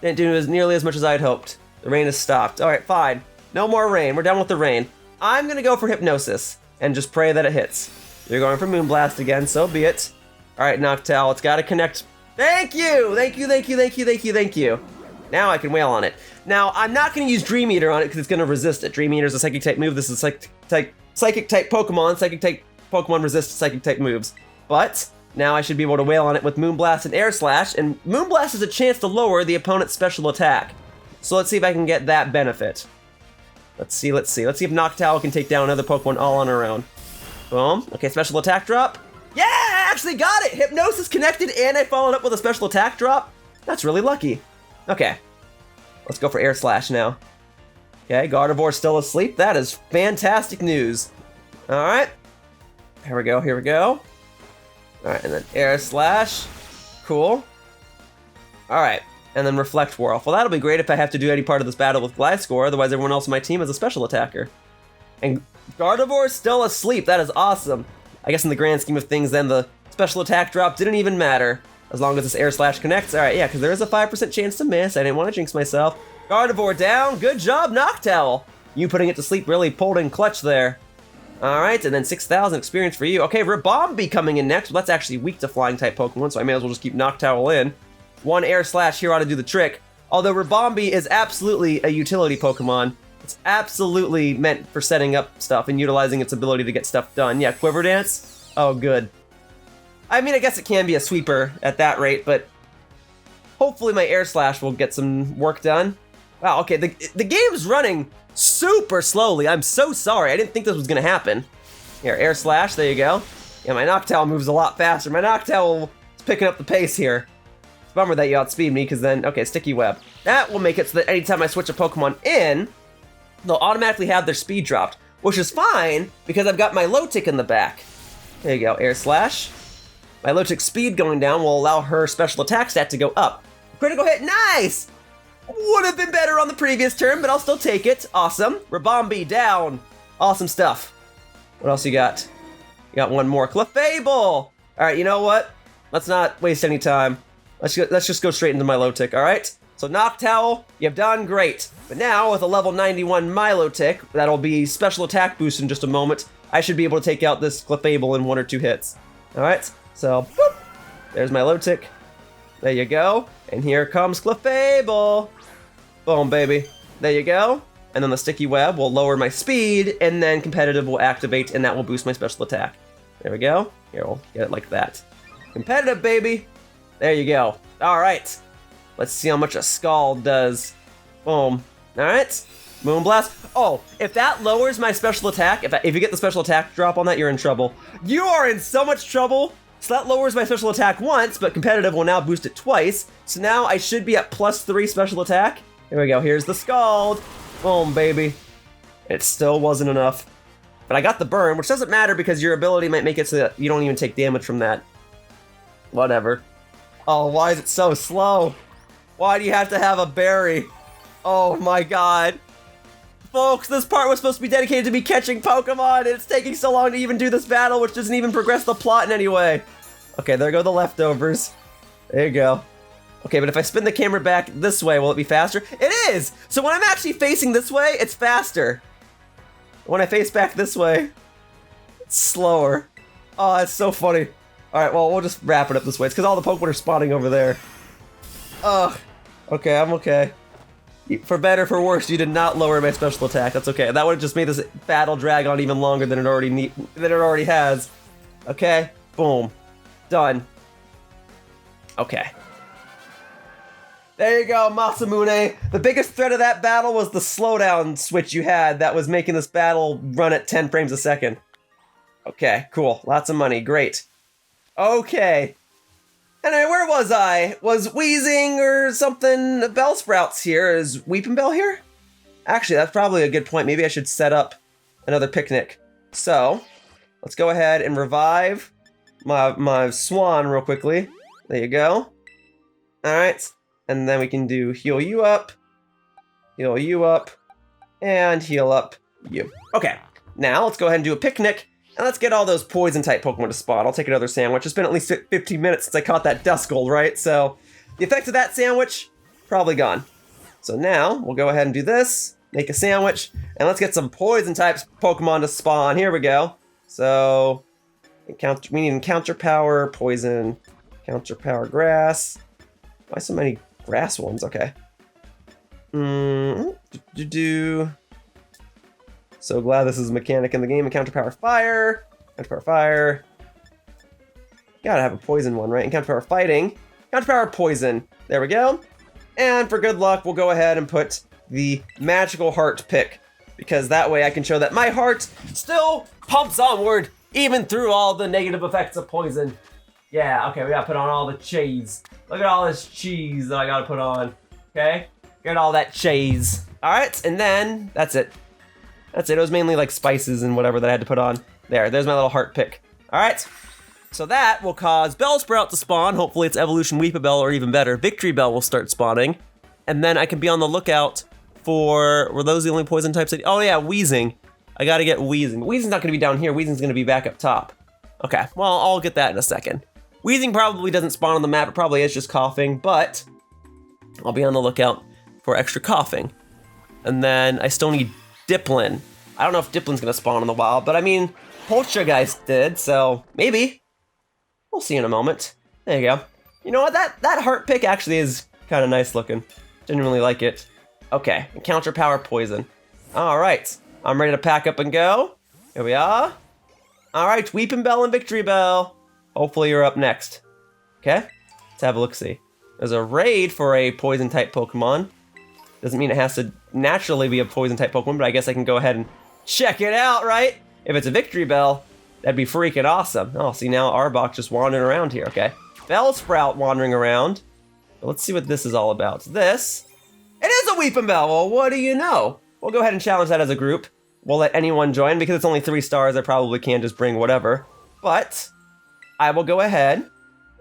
Didn't do nearly as much as I'd hoped. The rain has stopped. Alright, fine. No more rain. We're done with the rain. I'm gonna go for Hypnosis and just pray that it hits. You're going for Moonblast again, so be it. Alright, Noctowl, it's gotta connect. Thank you! Thank you. Now I can wail on it. Now, I'm not gonna use Dream Eater on it because it's gonna resist it. Dream Eater is a Psychic type move. This is a Psychic type Pokemon. Psychic type Pokemon resist Psychic type moves. But now I should be able to wail on it with Moonblast and Air Slash, and Moonblast has a chance to lower the opponent's special attack. So let's see if I can get that benefit. Let's see if Noctowl can take down another Pokemon all on her own. Boom. Okay, special attack drop. Yeah, I actually got it! Hypnosis connected and I followed up with a special attack drop. That's really lucky. Okay. Let's go for Air Slash now. Okay, Gardevoir's still asleep. That is fantastic news. Alright. Here we go. Alright, and then Air Slash. Cool. Alright, and then Reflect Whirl. Well, that'll be great if I have to do any part of this battle with Gliscor, otherwise everyone else on my team is a special attacker. And Gardevoir's still asleep. That is awesome. I guess in the grand scheme of things, then, the special attack drop didn't even matter. As long as this Air Slash connects. Alright, yeah, because there is a 5% chance to miss. I didn't want to jinx myself. Gardevoir down. Good job, Noctowl. You putting it to sleep really pulled in clutch there. Alright, and then 6,000 experience for you. Okay, Ribombee coming in next. Well, that's actually weak to flying type Pokemon, so I may as well just keep Noctowl in. One Air Slash here ought to do the trick. Although Ribombee is absolutely a utility Pokemon. It's absolutely meant for setting up stuff and utilizing its ability to get stuff done. Yeah, Quiver Dance? Oh, good. I mean, I guess it can be a sweeper at that rate, but hopefully my Air Slash will get some work done. Wow, okay, the game's running super slowly. I'm so sorry. I didn't think this was going to happen. Here, Air Slash, there you go. Yeah, my Noctowl moves a lot faster. My Noctowl is picking up the pace here. It's a bummer that you outspeed me, because then, okay, Sticky Web. That will make it so that anytime I switch a Pokemon in, they'll automatically have their speed dropped, which is fine, because I've got my Lotic in the back. There you go, Air Slash. My Lotic's speed going down will allow her special attack stat to go up. Critical hit, nice! Would have been better on the previous turn, but I'll still take it. Awesome. Rabombi down. Awesome stuff. What else you got? You got one more. Clefable. All right, you know what? Let's not waste any time. Let's just go straight into Milotic, all right? So Noctowl, you've done great. But now with a level 91 Milotic, that'll be special attack boost in just a moment, I should be able to take out this Clefable in 1 or 2 hits. All right, so boop. There's Milotic. There you go. And here comes Clefable. Boom, baby. There you go. And then the Sticky Web will lower my speed, and then Competitive will activate, and that will boost my special attack. There we go. Here, we'll get it like that. Competitive, baby. There you go. All right. Let's see how much a Scald does. Boom. All right. Moonblast. Oh, if that lowers my special attack, if you get the special attack drop on that, you're in trouble. You are in so much trouble. So that lowers my special attack once, but Competitive will now boost it twice. So now I should be at +3 special attack. Here we go. Here's the Scald. Boom, baby. It still wasn't enough. But I got the burn, which doesn't matter because your ability might make it so that you don't even take damage from that. Whatever. Oh, why is it so slow? Why do you have to have a berry? Oh my god. Folks, this part was supposed to be dedicated to me catching Pokemon, and it's taking so long to even do this battle, which doesn't even progress the plot in any way. Okay, there go the leftovers. There you go. Okay, but if I spin the camera back this way, will it be faster? It is! So when I'm actually facing this way, it's faster. When I face back this way, it's slower. Oh, that's so funny. Alright, well, we'll just wrap it up this way. It's because all the Pokemon are spawning over there. Ugh. Okay, I'm okay. For better, for worse, you did not lower my special attack. That's okay. That would have just made this battle drag on even longer than it already has. Okay, boom. Done. Okay. There you go, Masamune. The biggest threat of that battle was the slowdown switch you had that was making this battle run at 10 frames a second. Okay, cool. Lots of money. Great. Okay. Anyway, where was I? Was Weezing or something Bellsprouts here? Is Weepinbell here? Actually, that's probably a good point. Maybe I should set up another picnic. So, let's go ahead and revive my Swan real quickly. There you go. Alright. And then we can do heal you up, and heal up you. Okay, now let's go ahead and do a picnic, and let's get all those poison-type Pokemon to spawn. I'll take another sandwich. It's been at least 15 minutes since I caught that Duskull, right? So the effect of that sandwich, probably gone. So now we'll go ahead and do this, make a sandwich, and let's get some poison-type Pokemon to spawn. Here we go. So we need Encounter Power, Poison, Encounter Power, Grass. Why so many grass ones? Okay. So glad this is a mechanic in the game. Encounter Power Fire. Encounter Power Fire. Gotta have a poison one, right? Encounter Power Fighting. Encounter Power Poison. There we go. And for good luck, we'll go ahead and put the Magical Heart pick, because that way I can show that my heart still pumps onward, even through all the negative effects of poison. Yeah, okay, we gotta put on all the cheese. Look at all this cheese that I gotta put on, okay? Get all that cheese. All right, and then that's it. That's it. It was mainly like spices and whatever that I had to put on. There's my little heart pick. All right, so that will cause Bellsprout to spawn. Hopefully it's Evolution Weepinbell, or even better, Victreebel will start spawning. And then I can be on the lookout for, were those the only poison types? Oh yeah, Weezing. I gotta get Weezing. Weezing's not gonna be down here. Weezing's gonna be back up top. Okay, well, I'll get that in a second. Weezing probably doesn't spawn on the map. It probably is just Koffing, but I'll be on the lookout for extra Koffing. And then I still need Dipplin. I don't know if Dipplin's gonna spawn in the wild, but I mean, Poltergeist did, so maybe. We'll see in a moment. There you go. You know what, that heart pick actually is kind of nice looking. Didn't really like it. Okay, Encounter Power Poison. All right, I'm ready to pack up and go. Here we are. All right, Weepinbell and Victreebel. Hopefully you're up next. Okay, let's have a look-see. There's a raid for a poison-type Pokemon. Doesn't mean it has to naturally be a poison-type Pokemon, but I guess I can go ahead and check it out, right? If it's a Victreebel, that'd be freaking awesome. Oh, see now Arbok just wandering around here, okay. Bellsprout wandering around. But let's see what this is all about. This, it is a Weepinbell. Well, what do you know? We'll go ahead and challenge that as a group. We'll let anyone join. Because it's only 3 stars, I probably can just bring whatever. But I will go ahead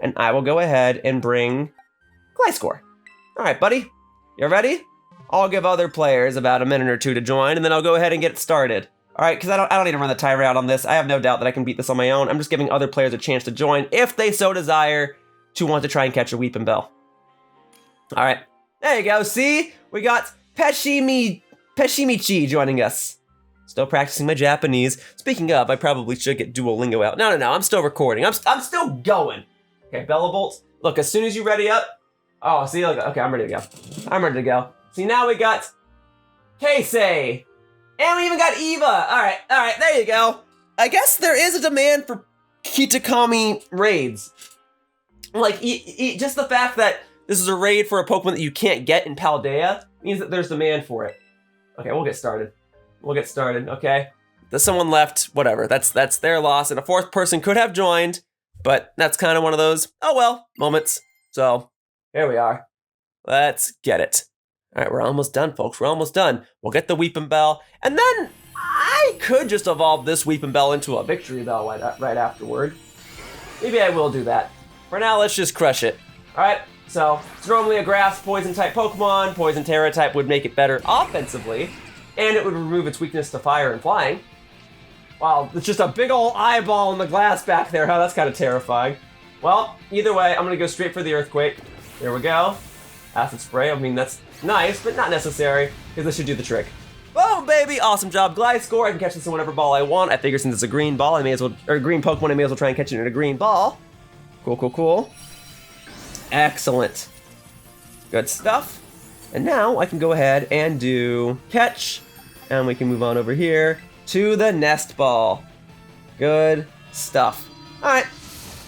and bring Gliscor. All right, buddy. You ready? I'll give other players about a minute or two to join, and then I'll go ahead and get it started. All right, because I don't need to run the timer out on this. I have no doubt that I can beat this on my own. I'm just giving other players a chance to join if they so desire to want to try and catch a Weepinbell. All right, there you go. See, we got Peshimichi joining us. Still practicing my Japanese. Speaking of, I probably should get Duolingo out. No, I'm still recording. I'm still going. Okay, Bella Bolts. Look, as soon as you're ready up. Oh, see, look. Okay, I'm ready to go. I'm ready to go. See, now we got Keisei. And we even got Eva. All right, there you go. I guess there is a demand for Kitakami raids. Like, just the fact that this is a raid for a Pokemon that you can't get in Paldea means that there's demand for it. Okay, we'll get started. Okay? Someone left, whatever. That's their loss, and a fourth person could have joined, but that's kind of one of those, oh well, moments. So, here we are. Let's get it. All right, we're almost done, folks. We're almost done. We'll get the Weepinbell, and then I could just evolve this Weepinbell into a Victreebel right afterward. Maybe I will do that. For now, let's just crush it. All right, so it's normally a grass poison-type Pokemon. Poison Tera type would make it better offensively, and it would remove its weakness to fire and flying. Wow, it's just a big old eyeball in the glass back there, huh? That's kind of terrifying. Well, either way, I'm going to go straight for the Earthquake. There we go. Acid Spray, I mean, that's nice, but not necessary, because this should do the trick. Boom, baby! Awesome job, Gliscor. I can catch this in whatever ball I want. I figure since it's a green ball, or green Pokemon, I may as well try and catch it in a green ball. Cool. Excellent. Good stuff. And now I can go ahead and do catch, and we can move on over here to the nest ball. Good stuff. All right.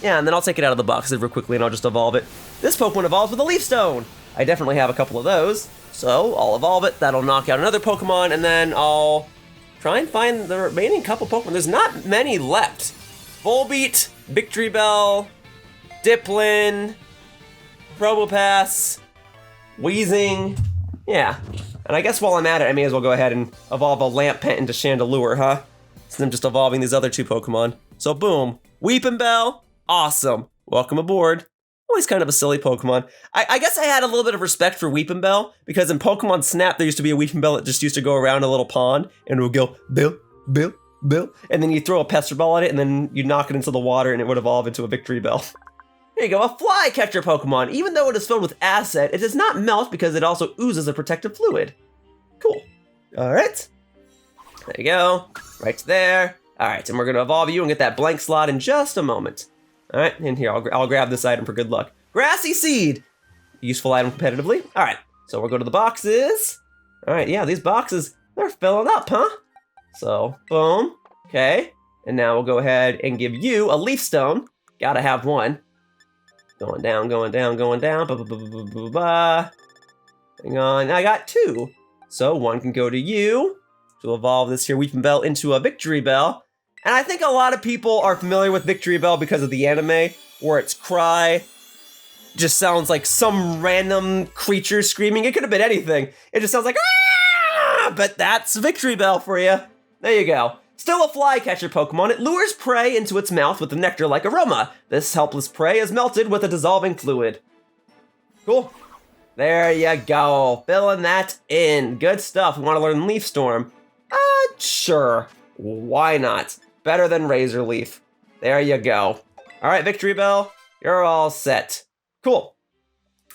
Yeah, and then I'll take it out of the box real quickly, and I'll just evolve it. This Pokemon evolves with a Leaf Stone. I definitely have a couple of those, so I'll evolve it. That'll knock out another Pokemon, and then I'll try and find the remaining couple Pokemon. There's not many left. Volbeat, Victreebel, Dipplin, Probopass, Weezing. Yeah, and I guess while I'm at it, I may as well go ahead and evolve a Lampent into Chandelure, huh? So I'm just evolving these other two Pokemon. So boom, Weepinbell, awesome. Welcome aboard. Always kind of a silly Pokemon. I guess I had a little bit of respect for Weepinbell, because in Pokemon Snap, there used to be a Weepinbell that just used to go around a little pond, and it would go, Bill, and then you throw a Pester Ball at it, and then you knock it into the water, and it would evolve into a Victreebel. There you go, a Flycatcher Pokemon. Even though it is filled with acid, it does not melt because it also oozes a protective fluid. Cool. All right. There you go, right there. All right, and we're gonna evolve you and get that blank slot in just a moment. All right, and here, I'll grab this item for good luck. Grassy Seed! Useful item competitively. All right, so we'll go to the boxes. All right, yeah, these boxes, they're filling up, huh? So, boom, okay. And now we'll go ahead and give you a Leaf Stone. Gotta have one. Going down. Ba-ba-ba-ba-ba-ba. Hang on, I got two. So one can go to you to evolve this here Weepinbell into a Victreebel. And I think a lot of people are familiar with Victreebel because of the anime, where its cry just sounds like some random creature screaming. It could have been anything. It just sounds like, ah! But that's Victreebel for you. There you go. Still a Flycatcher Pokemon, it lures prey into its mouth with a nectar-like aroma. This helpless prey is melted with a dissolving fluid. Cool. There you go. Filling that in. Good stuff. We want to learn Leaf Storm. Sure. Why not? Better than Razor Leaf. There you go. All right, Victreebel, you're all set. Cool.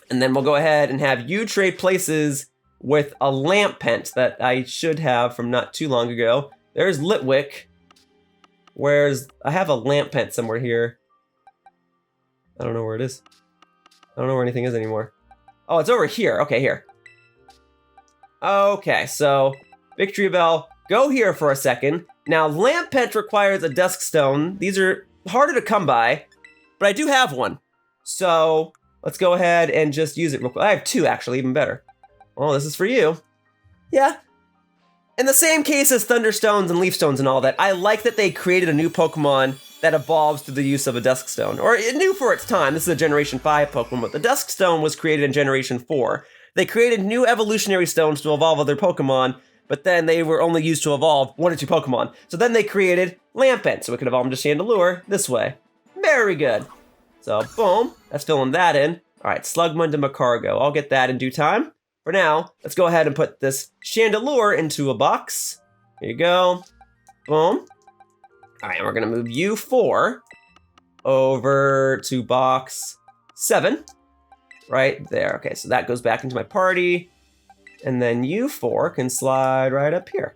And then we'll go ahead and have you trade places with a Lampent that I should have from not too long ago. There's Litwick. Where's... I have a Lampent somewhere here. I don't know where it is. I don't know where anything is anymore. Oh, it's over here. Okay, here. Okay, so Victreebel, go here for a second. Now, Lampent requires a Duskstone. These are harder to come by, but I do have one. So let's go ahead and just use it real quick. I have two, actually, even better. Oh, this is for you. Yeah. In the same case as Thunderstones and Leafstones and all that, I like that they created a new Pokemon that evolves through the use of a Duskstone. Or new for its time. This is a Generation 5 Pokemon, but the Duskstone was created in Generation 4. They created new evolutionary stones to evolve other Pokemon, but then they were only used to evolve one or two Pokemon. So then they created Lampent, so we could evolve them to Chandelure this way. Very good. So, boom. That's filling that in. All right, Slugma to Macargo. I'll get that in due time. for now, let's go ahead and put this Chandelure into a box. Here you go. Boom. All right, and we're gonna move you 4 over to box 7. Right there. Okay, so that goes back into my party. And then you 4 can slide right up here.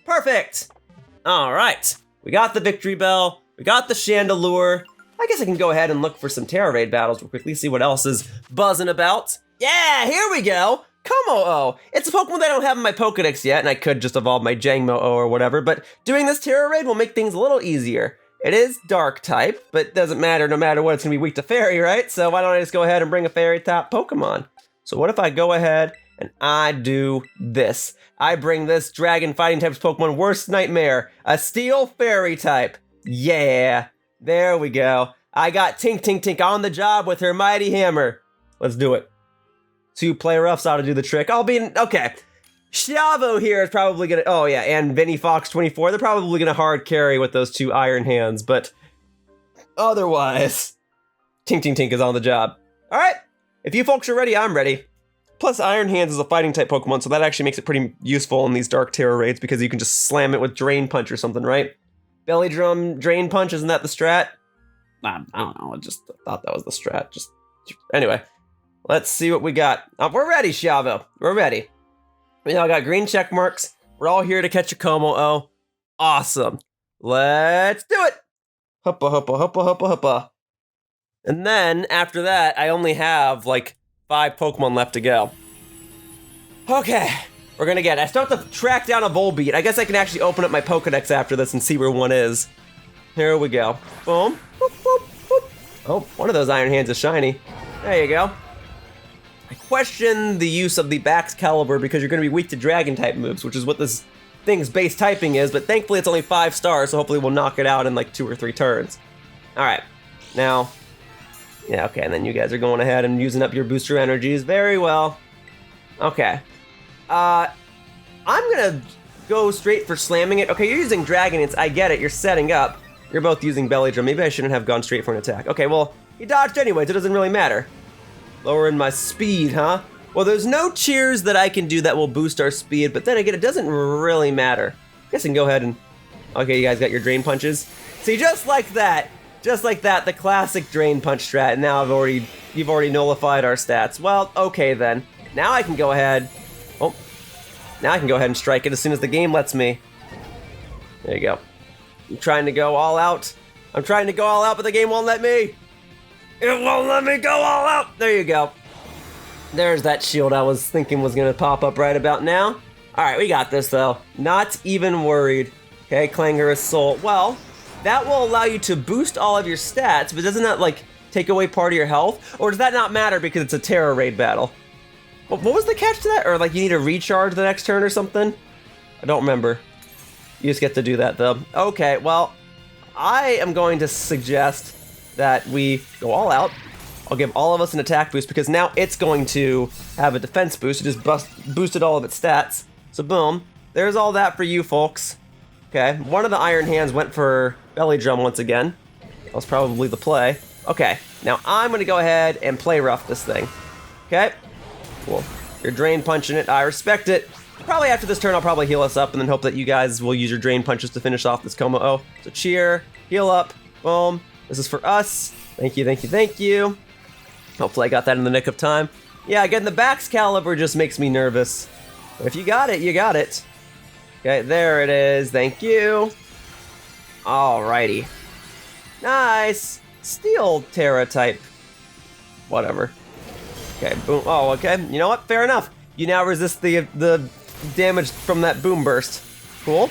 Perfect! All right, we got the Victreebel, we got the Chandelure. I guess I can go ahead and look for some Tera raid battles real quickly, see what else is buzzing about. Yeah, here we go! Kommo-o! It's a Pokemon that I don't have in my Pokedex yet, and I could just evolve my Jangmo-o or whatever, but doing this Tera raid will make things a little easier. It is dark type, but doesn't matter no matter what, it's gonna be weak to fairy, right? So why don't I just go ahead and bring a fairy type Pokemon? So what if I go ahead and I do this? I bring this dragon fighting type's Pokemon worst nightmare, a steel fairy type. Yeah, there we go. I got Tink Tink Tink on the job with her mighty hammer. Let's do it. 2 play roughs ought to do the trick. Okay. Shavo here is probably gonna, oh yeah, and Vinny Fox 24, they're probably gonna hard carry with those 2 iron hands, but otherwise, Tink Tink Tink is on the job. All right, if you folks are ready, I'm ready. Plus, Iron Hands is a fighting type Pokemon, so that actually makes it pretty useful in these Dark Tera raids because you can just slam it with Drain Punch or something, right? Belly Drum, Drain Punch, isn't that the strat? I don't know, I just thought that was the strat. Anyway, let's see what we got. We're ready, Shavo. We're ready. We all got green check marks. We're all here to catch a Kommo-o. Awesome. Let's do it. Huppa, huppa, huppa, huppa, huppa. And then, after that, I only have, like, 5 Pokemon left to go. Okay, we're gonna I still have to track down a Volbeat. I guess I can actually open up my Pokedex after this and see where one is. Here we go. Boom. Boop, boop, boop. Oh, one of those Iron Hands is shiny. There you go. I question the use of the Basculin because you're gonna be weak to Dragon-type moves, which is what this thing's base typing is, but thankfully it's only 5 stars, so hopefully we'll knock it out in like 2 or 3 turns. All right, now, yeah, okay, and then you guys are going ahead and using up your booster energies. Very well. Okay. I'm gonna go straight for slamming it. Okay, you're using Dragon, I get it, you're setting up. You're both using Belly Drum. Maybe I shouldn't have gone straight for an attack. Okay, well, he dodged anyways, it doesn't really matter. Lowering my speed, huh? Well, there's no cheers that I can do that will boost our speed, but then again, it doesn't really matter. I guess I can go ahead and... Okay, you guys got your Drain Punches? See, just like that, the classic Drain Punch strat, and now you've already nullified our stats. Well, okay then. Now I can go ahead... Oh. Now I can go ahead and strike it as soon as the game lets me. There you go. I'm trying to go all out. I'm trying to go all out, but the game won't let me. It won't let me go all out. There you go. There's that shield I was thinking was going to pop up right about now. All right, we got this, though. Not even worried. Okay, Clangorous Soul. Well, that will allow you to boost all of your stats, but doesn't that, like, take away part of your health? Or does that not matter because it's a Tera raid battle? What was the catch to that? Or, like, you need to recharge the next turn or something? I don't remember. You just get to do that, though. Okay, well, I am going to suggest that we go all out. I'll give all of us an attack boost because now it's going to have a defense boost. It just boosted all of its stats. So boom, there's all that for you folks. Okay, one of the Iron Hands went for Belly Drum once again. That was probably the play. Okay, now I'm gonna go ahead and play rough this thing. Okay, cool. You're Drain Punching it, I respect it. Probably after this turn I'll probably heal us up and then hope that you guys will use your Drain Punches to finish off this Kommo-o. So cheer, heal up, boom. This is for us. Thank you, thank you, thank you. Hopefully I got that in the nick of time. Yeah, again, the Basculin just makes me nervous. But if you got it, you got it. Okay, there it is. Thank you. Alrighty. Nice. Steel Tera type. Whatever. Okay, boom. Oh, okay. You know what? Fair enough. You now resist the damage from that Boom Burst. Cool.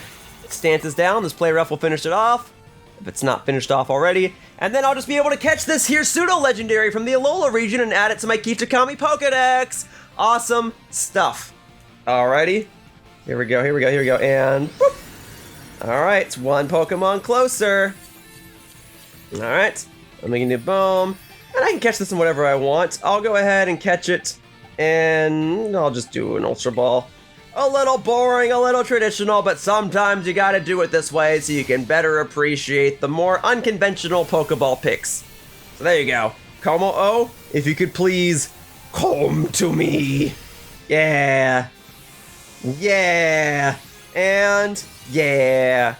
Stance is down. This play rough will finish it off. If it's not finished off already. And then I'll just be able to catch this here pseudo-legendary from the Alola region and add it to my Kitakami Pokedex. Awesome stuff. Alrighty. Here we go, here we go, here we go, and whoop. Alright, it's one Pokemon closer. Alright, let me do boom. And I can catch this in whatever I want. I'll go ahead and catch it, and I'll just do an Ultra Ball. A little boring, a little traditional, but sometimes you gotta do it this way so you can better appreciate the more unconventional Pokeball picks. So there you go. Kommo-o, if you could please come to me. Yeah. Yeah. And yeah.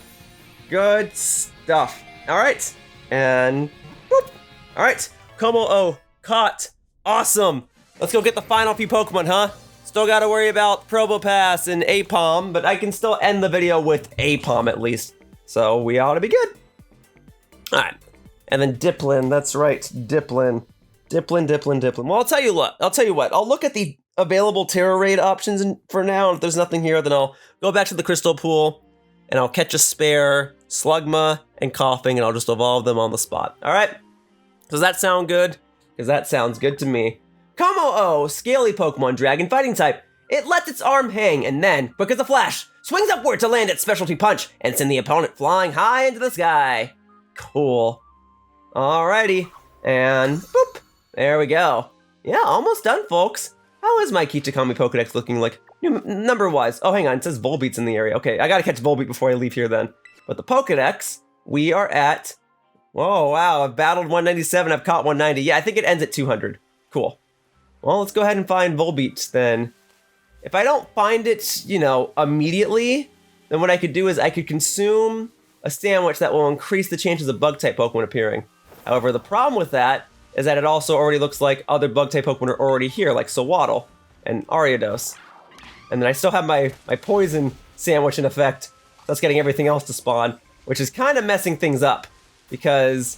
Good stuff. All right. And whoop. All right. Kommo-o caught. Awesome. Let's go get the final few Pokemon, huh? Still got to worry about Probopass and Apom, but I can still end the video with Apom at least. So we ought to be good. All right. And then Dipplin. That's right. Dipplin. Well, I'll tell you what. I'll look at the available Tera raid options for now. If there's nothing here, then I'll go back to the Crystal Pool and I'll catch a spare Slugma and Koffing and I'll just evolve them on the spot. All right? Does that sound good? Because that sounds good to me. Kommo-o, scaly Pokemon, dragon fighting type. It lets its arm hang and then, quick as a flash, swings upward to land its specialty punch and send the opponent flying high into the sky. Cool. Alrighty. And boop. There we go. Yeah, almost done, folks. How is my Kitakami Pokedex looking like number-wise? Oh, hang on. It says Volbeat's in the area. Okay, I gotta catch Volbeat before I leave here then. But the Pokedex, we are at... Whoa, wow. I've battled 197. I've caught 190. Yeah, I think it ends at 200. Cool. Well, let's go ahead and find Volbeat then. If I don't find it, you know, immediately, then what I could do is I could consume a sandwich that will increase the chances of Bug-type Pokemon appearing. However, the problem with that is that it also already looks like other Bug-type Pokemon are already here, like Sawaddle and Ariados. And then I still have my Poison sandwich in effect. That's getting everything else to spawn, which is kind of messing things up because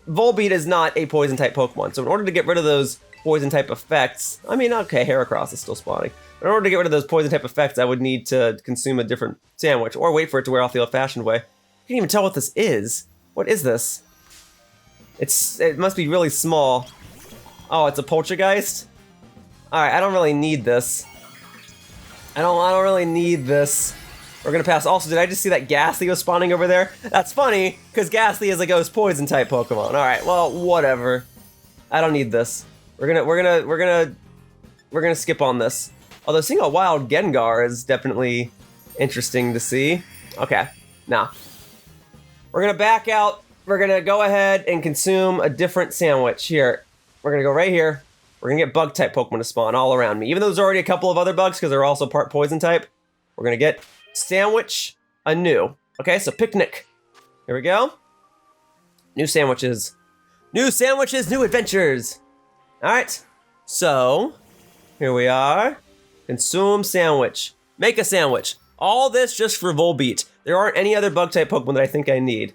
Volbeat is not a Poison-type Pokemon. So in order to get rid of those Poison-type effects, I mean, okay, Heracross is still spawning. But in order to get rid of those Poison-type effects, I would need to consume a different sandwich or wait for it to wear off the old-fashioned way. I can't even tell what this is. What is this? It must be really small. Oh, it's a Poltergeist? Alright, I don't really need this. I don't really need this. We're gonna pass. Also, did I just see that Ghastly was spawning over there? That's funny, because Ghastly is a ghost poison type Pokemon. Alright, well, whatever. I don't need this. We're gonna skip on this. Although seeing a wild Gengar is definitely interesting to see. Okay, now. We're gonna back out. We're gonna go ahead and consume a different sandwich here. We're gonna go right here. We're gonna get bug type Pokemon to spawn all around me. Even though there's already a couple of other bugs because they're also part poison type, we're gonna get sandwich anew. Okay, so picnic. Here we go. New sandwiches. New sandwiches, new adventures. All right, so here we are. Consume sandwich. Make a sandwich. All this just for Volbeat. There aren't any other bug type Pokemon that I think I need.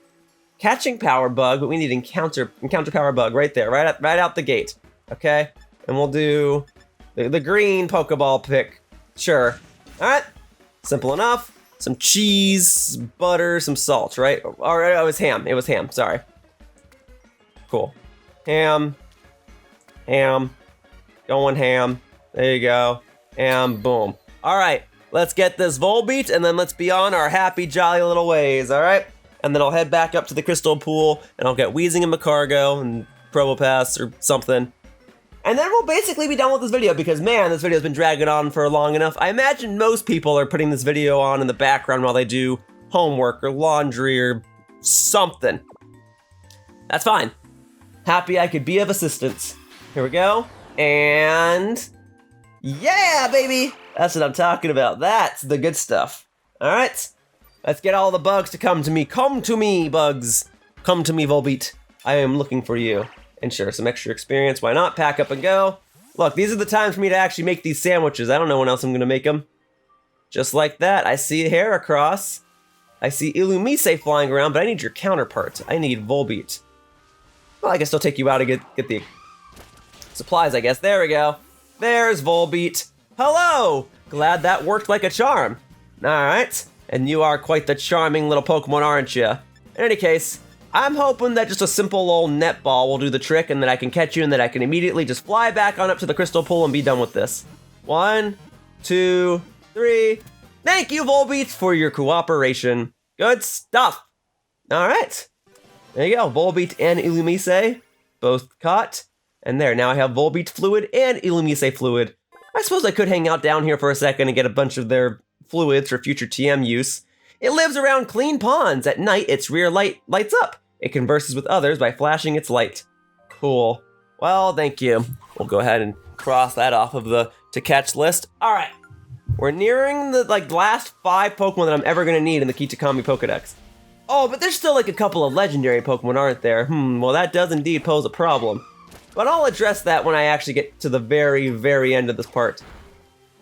Catching Power Bug, but we need Encounter Power Bug right there, right out the gate. Okay, and we'll do the green Pokeball pick. Sure. All right, simple enough. Some cheese, butter, some salt, right? Or it was ham. It was ham. Sorry. Cool. Ham. Going ham. There you go. And boom. All right, let's get this Volbeat, and then let's be on our happy, jolly little ways. All right. And then I'll head back up to the Crystal Pool, and I'll get Weezing and Macargo and Probopass or something. And then we'll basically be done with this video because, man, this video's been dragging on for long enough. I imagine most people are putting this video on in the background while they do homework or laundry or something. That's fine. Happy I could be of assistance. Here we go. And yeah, baby! That's what I'm talking about. That's the good stuff. All right. Let's get all the bugs to come to me. Come to me, bugs. Come to me, Volbeat. I am looking for you. And sure, some extra experience. Why not? Pack up and go. Look, these are the times for me to actually make these sandwiches. I don't know when else I'm going to make them. Just like that. I see Heracross. I see Illumise flying around, but I need your counterpart. I need Volbeat. Well, I guess I'll take you out to get the supplies, I guess. There we go. There's Volbeat. Hello! Glad that worked like a charm. All right. And you are quite the charming little Pokemon, aren't you? In any case, I'm hoping that just a simple old netball will do the trick and that I can catch you and that I can immediately just fly back on up to the Crystal Pool and be done with this. 1, 2, 3. Thank you, Volbeat, for your cooperation. Good stuff. All right. There you go. Volbeat and Illumise, both caught. And there, now I have Volbeat Fluid and Illumise Fluid. I suppose I could hang out down here for a second and get a bunch of their fluids for future TM use. It lives around clean ponds. At night, its rear light lights up. It converses with others by flashing its light. Cool. Well, thank you. We'll go ahead and cross that off of the to catch list. All right. We're nearing the last 5 Pokemon that I'm ever going to need in the Kitakami Pokedex. Oh, but there's still a couple of legendary Pokemon, aren't there? Well, that does indeed pose a problem. But I'll address that when I actually get to the very, very end of this part.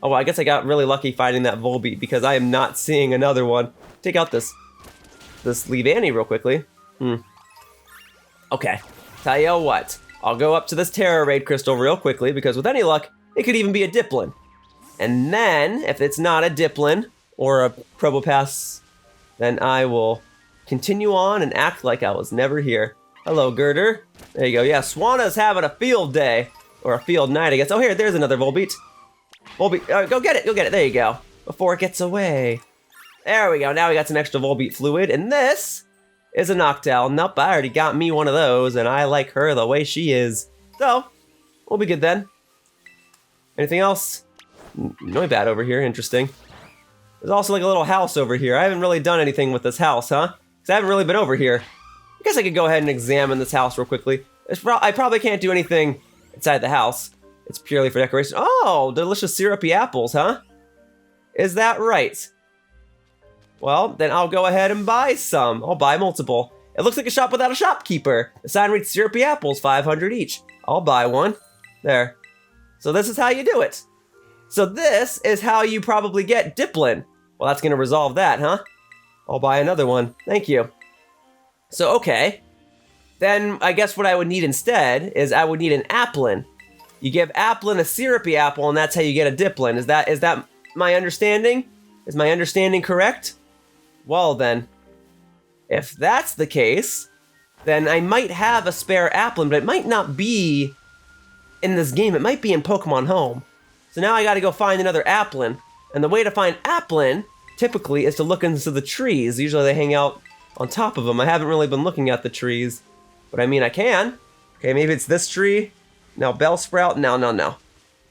Oh, well, I guess I got really lucky finding that Volbeat because I am not seeing another one. Take out this Leavanny real quickly. Okay, tell you what. I'll go up to this Tera Raid Crystal real quickly because with any luck, it could even be a Diplin. And then, if it's not a Diplin or a Probopass, then I will continue on and act like I was never here. Hello, Gurdurr. There you go. Yeah, Swana's having a field day. Or a field night, I guess. Oh, here, there's another Volbeat. Volbeat, go get it, go get it. There you go. Before it gets away. There we go. Now we got some extra Volbeat fluid. And this is a Noctowl. Nope, I already got me one of those, and I like her the way she is. So, we'll be good then. Anything else? Noibat over here, interesting. There's also like a little house over here. I haven't really done anything with this house, huh? Because I haven't really been over here. I guess I could go ahead and examine this house real quickly. I probably can't do anything inside the house. It's purely for decoration. Oh, delicious syrupy apples, huh? Is that right? Well, then I'll go ahead and buy some. I'll buy multiple. It looks like a shop without a shopkeeper. The sign reads syrupy apples, 500 each. I'll buy one. There. So this is how you do it. So this is how you probably get Diplin. Well, that's going to resolve that, huh? I'll buy another one. Thank you. So, okay. Then I guess what I would need instead is I would need an Applin. You give Applin a syrupy apple, and that's how you get a Diplin. Is that my understanding? Is my understanding correct? Well, then, if that's the case, then I might have a spare Applin, but it might not be in this game. It might be in Pokemon Home. So now I gotta go find another Applin. And the way to find Applin, typically, is to look into the trees. Usually they hang out on top of them. I haven't really been looking at the trees. But I mean, I can. Okay, maybe it's this tree. No, Bellsprout. No.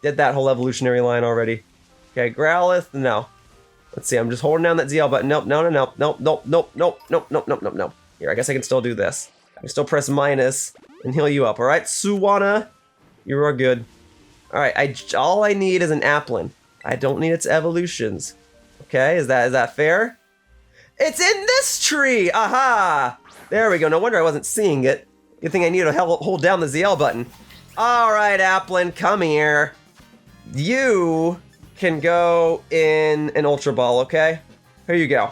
Did that whole evolutionary line already. Okay, Growlithe. No. Let's see, I'm just holding down that ZL button. Nope. Here, I guess I can still do this. I can still press minus and heal you up. All right, Suwana, you are good. All right, all I need is an Applin. I don't need its evolutions. Okay, is that fair? It's in this tree! Aha! There we go. No wonder I wasn't seeing it. Good thing I need to hold down the ZL button. All right, Applin, come here. You can go in an Ultra Ball, okay? Here you go.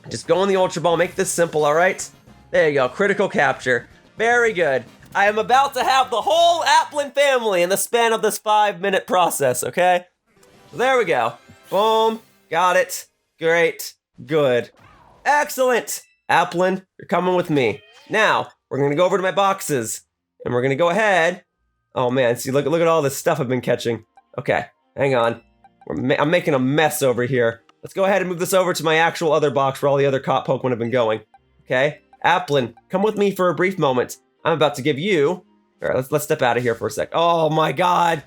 Just go in the Ultra Ball. Make this simple, all right? There you go. Critical capture. Very good. I am about to have the whole Applin family in the span of this 5-minute process, okay? So there we go. Boom. Got it. Great. Good. Excellent. Applin, you're coming with me. Now, we're going to go over to my boxes. And we're going to go ahead. Oh, man. See, look at all this stuff I've been catching. Okay. Hang on. I'm making a mess over here. Let's go ahead and move this over to my actual other box where all the other caught Pokemon have been going. Okay? Applin, come with me for a brief moment. I'm about to give you... Alright, let's step out of here for a sec. Oh my god!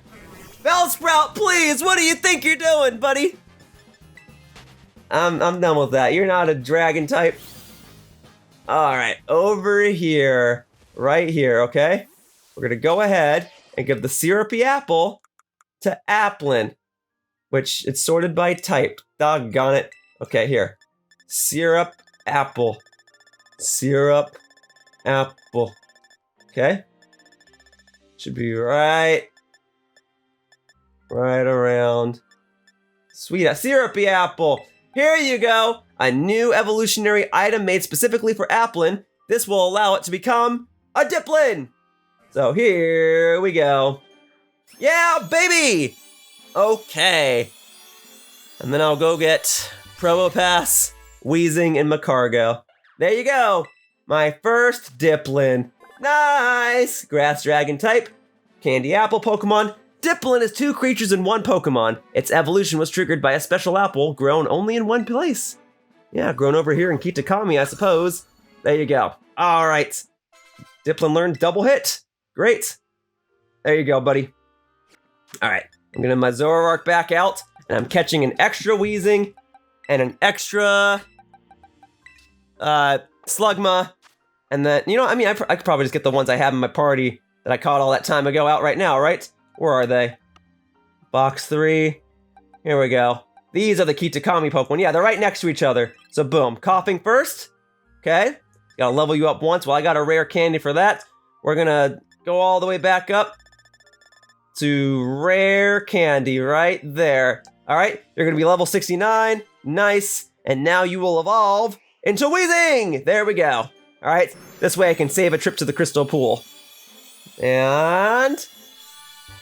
Bellsprout, please! What do you think you're doing, buddy? I'm done with that. You're not a dragon type. Alright, over here. Right here, okay? We're gonna go ahead and give the syrupy apple to Applin. Which, it's sorted by type. Doggone it. Okay, here. Syrup, apple. Syrup, apple. Okay? Should be right around. Sweet, a syrupy apple. Here you go. A new evolutionary item made specifically for Applin. This will allow it to become a Diplin. So here we go. Yeah, baby! Okay. And then I'll go get Probopass, Weezing, and Macargo. There you go. My first Diplin. Nice! Grass Dragon type. Candy Apple Pokemon. Diplin is 2 creatures in 1 Pokemon. Its evolution was triggered by a special apple grown only in 1 place. Yeah, grown over here in Kitakami, I suppose. There you go. All right. Diplin learned double hit. Great. There you go, buddy. All right. I'm going to my Zoroark back out, and I'm catching an extra Weezing and an extra Slugma. And then, you know, I mean, I could probably just get the ones I have in my party that I caught all that time ago out right now, right? Where are they? Box 3. Here we go. These are the Kitakami Pokemon. Yeah, they're right next to each other. So boom, Koffing first. Okay. Gotta level you up once. Well, I got a rare candy for that. We're gonna go all the way back up to rare candy right there. All right, you're gonna be level 69. Nice. And now you will evolve into Weezing. There we go. All right, this way I can save a trip to the crystal pool. And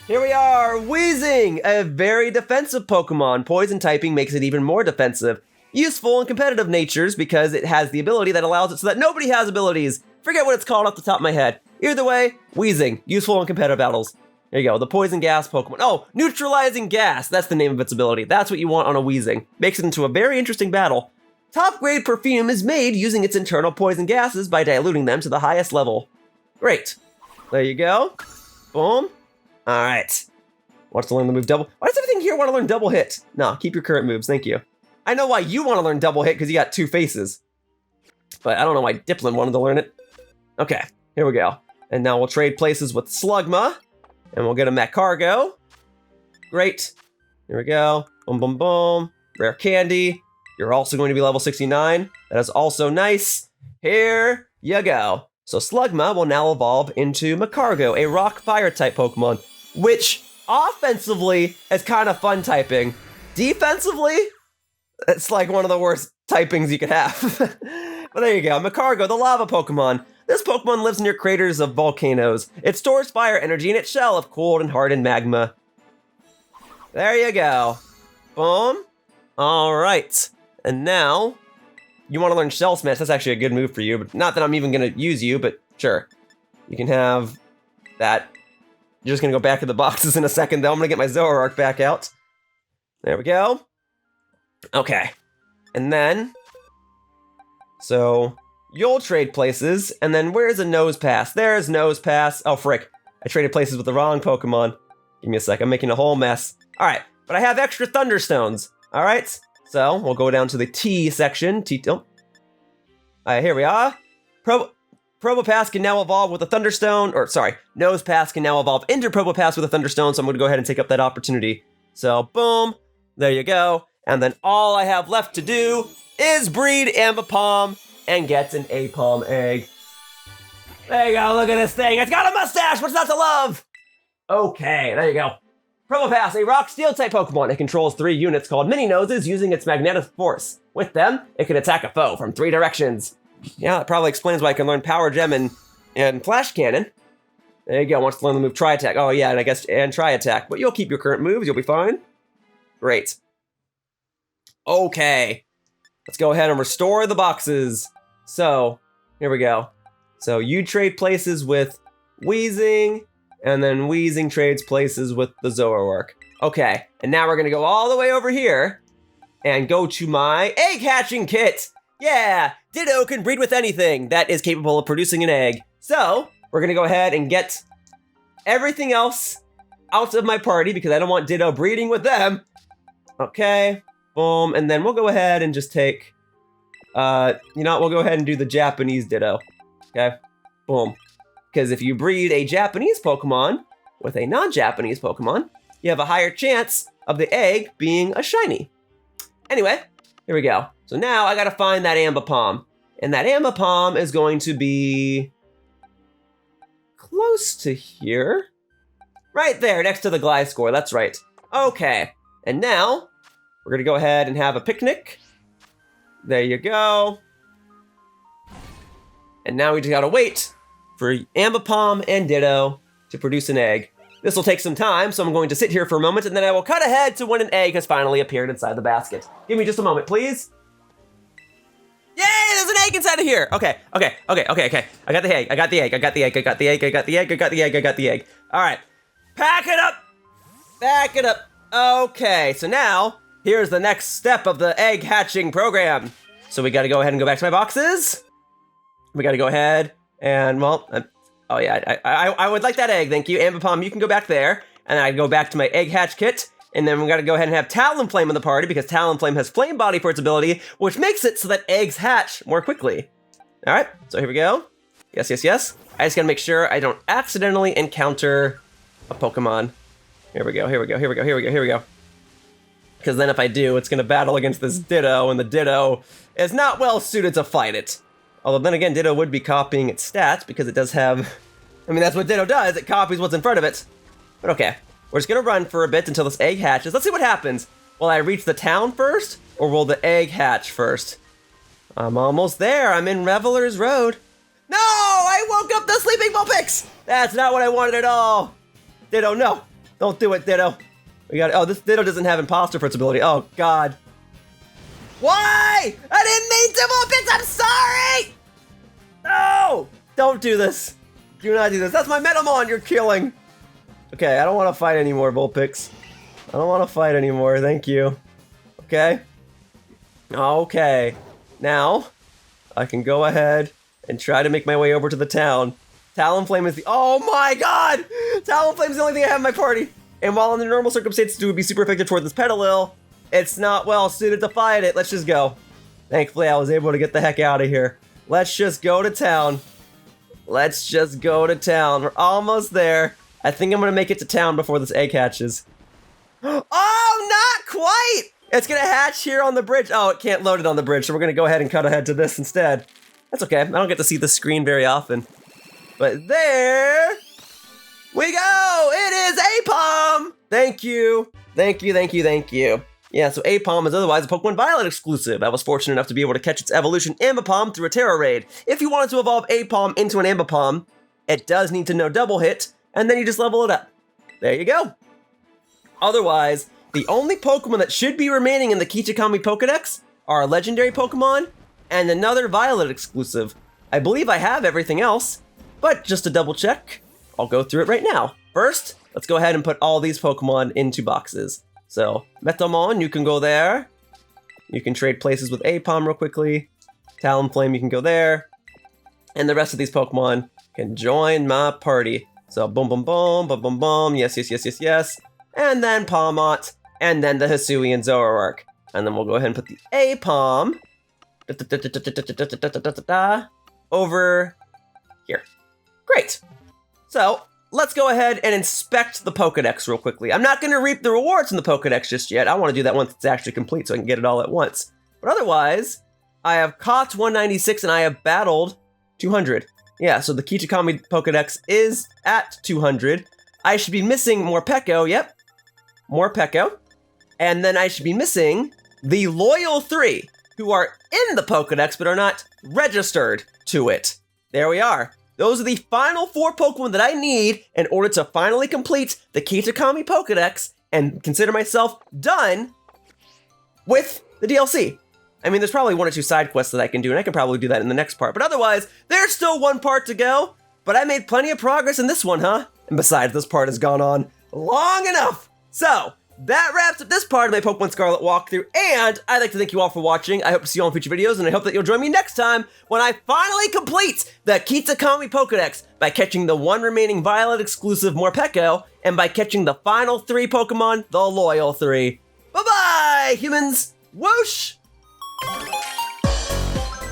here we are, Weezing, a very defensive Pokemon. Poison typing makes it even more defensive. Useful in competitive natures because it has the ability that allows it so that nobody has abilities. Forget what it's called off the top of my head. Either way, Weezing, useful in competitive battles. There you go, the Poison Gas Pokemon. Oh, Neutralizing Gas, that's the name of its ability. That's what you want on a Weezing. Makes it into a very interesting battle. Top grade perfume is made using its internal poison gases by diluting them to the highest level. Great. There you go. Boom. All right. Wants to learn the move double. Why does everything here want to learn double hit? No, keep your current moves, thank you. I know why you want to learn double hit because you got 2 faces. But I don't know why Applin wanted to learn it. Okay, here we go. And now we'll trade places with Slugma. And we'll get a Magcargo. Great. Here we go. Boom, boom, boom. Rare candy. You're also going to be level 69. That is also nice. Here you go. So Slugma will now evolve into Magcargo, a rock-fire type Pokemon, which offensively is kind of fun typing. Defensively, it's like one of the worst typings you could have. But there you go. Magcargo, the lava Pokemon. This Pokemon lives near craters of volcanoes. It stores fire energy in its shell of cold and hardened magma. There you go. Boom. All right. And now, you want to learn Shell Smash. That's actually a good move for you. But not that I'm even going to use you, but sure. You can have that. You're just going to go back to the boxes in a second, though. I'm going to get my Zoroark back out. There we go. Okay. And then, so you'll trade places, and then where's a Nosepass? There's Nosepass. Oh, frick. I traded places with the wrong Pokemon. Give me a sec. I'm making a whole mess. All right, but I have extra Thunderstones. All right, so we'll go down to the T section. Here we are. Probopass can now evolve with a Thunderstone, or sorry, Nosepass can now evolve into Probopass with a Thunderstone, so I'm going to go ahead and take up that opportunity. So, boom. There you go. And then all I have left to do is breed Ambipom and get an Apom egg. There you go, look at this thing. It's got a mustache, what's not to love? Okay, there you go. Probopass, a rock steel type Pokemon. It controls 3 units called Mini Noses using its magnetic force. With them, it can attack a foe from 3 directions. Yeah, that probably explains why I can learn Power Gem and Flash Cannon. There you go, wants to learn the move Tri-Attack. Oh yeah, and Tri-Attack. But you'll keep your current moves, you'll be fine. Great. Okay. Let's go ahead and restore the boxes. So, here we go. So you trade places with Weezing, and then Weezing trades places with the Zoroark. Okay, and now we're gonna go all the way over here and go to my egg hatching kit. Yeah, Ditto can breed with anything that is capable of producing an egg. So, we're gonna go ahead and get everything else out of my party because I don't want Ditto breeding with them. Okay, boom, and then we'll go ahead and just take, we'll go ahead and do the Japanese Ditto, okay? Boom. Because if you breed a Japanese Pokemon with a non-Japanese Pokemon, you have a higher chance of the egg being a shiny. Anyway, here we go. So now I gotta find that Ambipom. And that Ambipom is going to be close to here. Right there, next to the Gliscor, that's right. Okay, and now we're gonna go ahead and have a picnic. There you go. And now we just gotta wait for Ambipom and Ditto to produce an egg. This will take some time, so I'm going to sit here for a moment, and then I will cut ahead to when an egg has finally appeared inside the basket. Give me just a moment, please. Yay, there's an egg inside of here. Okay. I got the egg, I got the egg. All right, pack it up. Back it up. Okay, so now, here's the next step of the egg hatching program. So we gotta go ahead and go back to my boxes. We gotta go ahead and, well, oh yeah, I would like that egg, thank you. Ambipom, you can go back there. And I go back to my egg hatch kit. And then we gotta go ahead and have Talonflame in the party because Talonflame has Flame Body for its ability, which makes it so that eggs hatch more quickly. All right, so here we go. Yes. I just gotta make sure I don't accidentally encounter a Pokemon. Here we go, here we go, here we go, here we go, here we go. Because then if I do, it's going to battle against this Ditto, and the Ditto is not well suited to fight it. Although then again, Ditto would be copying its stats, because it does have... I mean, that's what Ditto does, it copies what's in front of it. But okay, we're just going to run for a bit until this egg hatches. Let's see what happens. Will I reach the town first, or will the egg hatch first? I'm almost there, I'm in Reveler's Road. No! I woke up the sleeping Vulpix! That's not what I wanted at all! Ditto, no! Don't do it, Ditto. We got. Oh, this Ditto doesn't have imposter ability. Oh, God. Why? I didn't mean to Vulpix! I'm sorry! No! Don't do this. Do not do this. That's my Metamon you're killing! Okay, I don't want to fight anymore, Vulpix. I don't want to fight anymore, thank you. Okay? Okay. Now, I can go ahead and try to make my way over to the town. Talonflame is the- Oh my god! Talonflame is the only thing I have in my party! And while under normal circumstances it would be super effective toward this Petalil, it's not well suited to fight it. Let's just go. Thankfully, I was able to get the heck out of here. Let's just go to town. Let's just go to town. We're almost there. I think I'm gonna make it to town before this egg hatches. Oh, not quite! It's gonna hatch here on the bridge. Oh, it can't load it on the bridge, so we're gonna go ahead and cut ahead to this instead. That's okay, I don't get to see the screen very often. But there we go! It is Apom! Thank you. Thank you, thank you, thank you. Yeah, so Apom is otherwise a Pokemon Violet exclusive. I was fortunate enough to be able to catch its evolution Ambipom through a Tera raid. If you wanted to evolve Apom into an Ambipom, it does need to know double hit, and then you just level it up. There you go. Otherwise, the only Pokemon that should be remaining in the Kitakami Pokedex are a legendary Pokemon and another Violet exclusive. I believe I have everything else, but just to double check, I'll go through it right now. First, let's go ahead and put all these Pokemon into boxes. So, Metamon, you can go there. You can trade places with Apom real quickly. Talonflame, you can go there. And the rest of these Pokemon can join my party. So, boom, boom, boom, boom, boom, boom, yes, yes, yes, yes, yes. And then Palmont, and then the Hisui and Zoroark. And then we'll go ahead and put the Apom over here. Great. So, let's go ahead and inspect the Pokedex real quickly. I'm not going to reap the rewards in the Pokedex just yet. I want to do that once it's actually complete so I can get it all at once. But otherwise, I have caught 196 and I have battled 200. Yeah, so the Kitakami Pokedex is at 200. I should be missing Morpeko, yep. Morpeko. And then I should be missing the Loyal 3, who are in the Pokedex but are not registered to it. There we are. Those are the final 4 Pokemon that I need in order to finally complete the Kitakami Pokedex and consider myself done with the DLC. I mean, there's probably 1 or 2 side quests that I can do, and I can probably do that in the next part. But otherwise, there's still 1 part to go. But I made plenty of progress in this one, huh? And besides, this part has gone on long enough. So, that wraps up this part of my Pokemon Scarlet walkthrough, and I'd like to thank you all for watching. I hope to see you all in future videos, and I hope that you'll join me next time when I finally complete the Kitakami Pokedex by catching the 1 remaining Violet exclusive Morpeko, and by catching the final 3 Pokemon, the Loyal 3. Bye-bye, humans! Whoosh!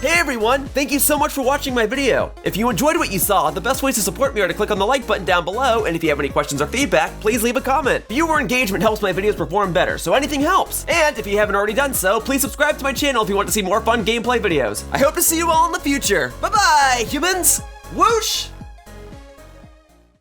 Hey everyone, thank you so much for watching my video. If you enjoyed what you saw, the best ways to support me are to click on the like button down below, and if you have any questions or feedback, please leave a comment. Viewer engagement helps my videos perform better, so anything helps. And if you haven't already done so, please subscribe to my channel if you want to see more fun gameplay videos. I hope to see you all in the future. Bye-bye, humans! Whoosh!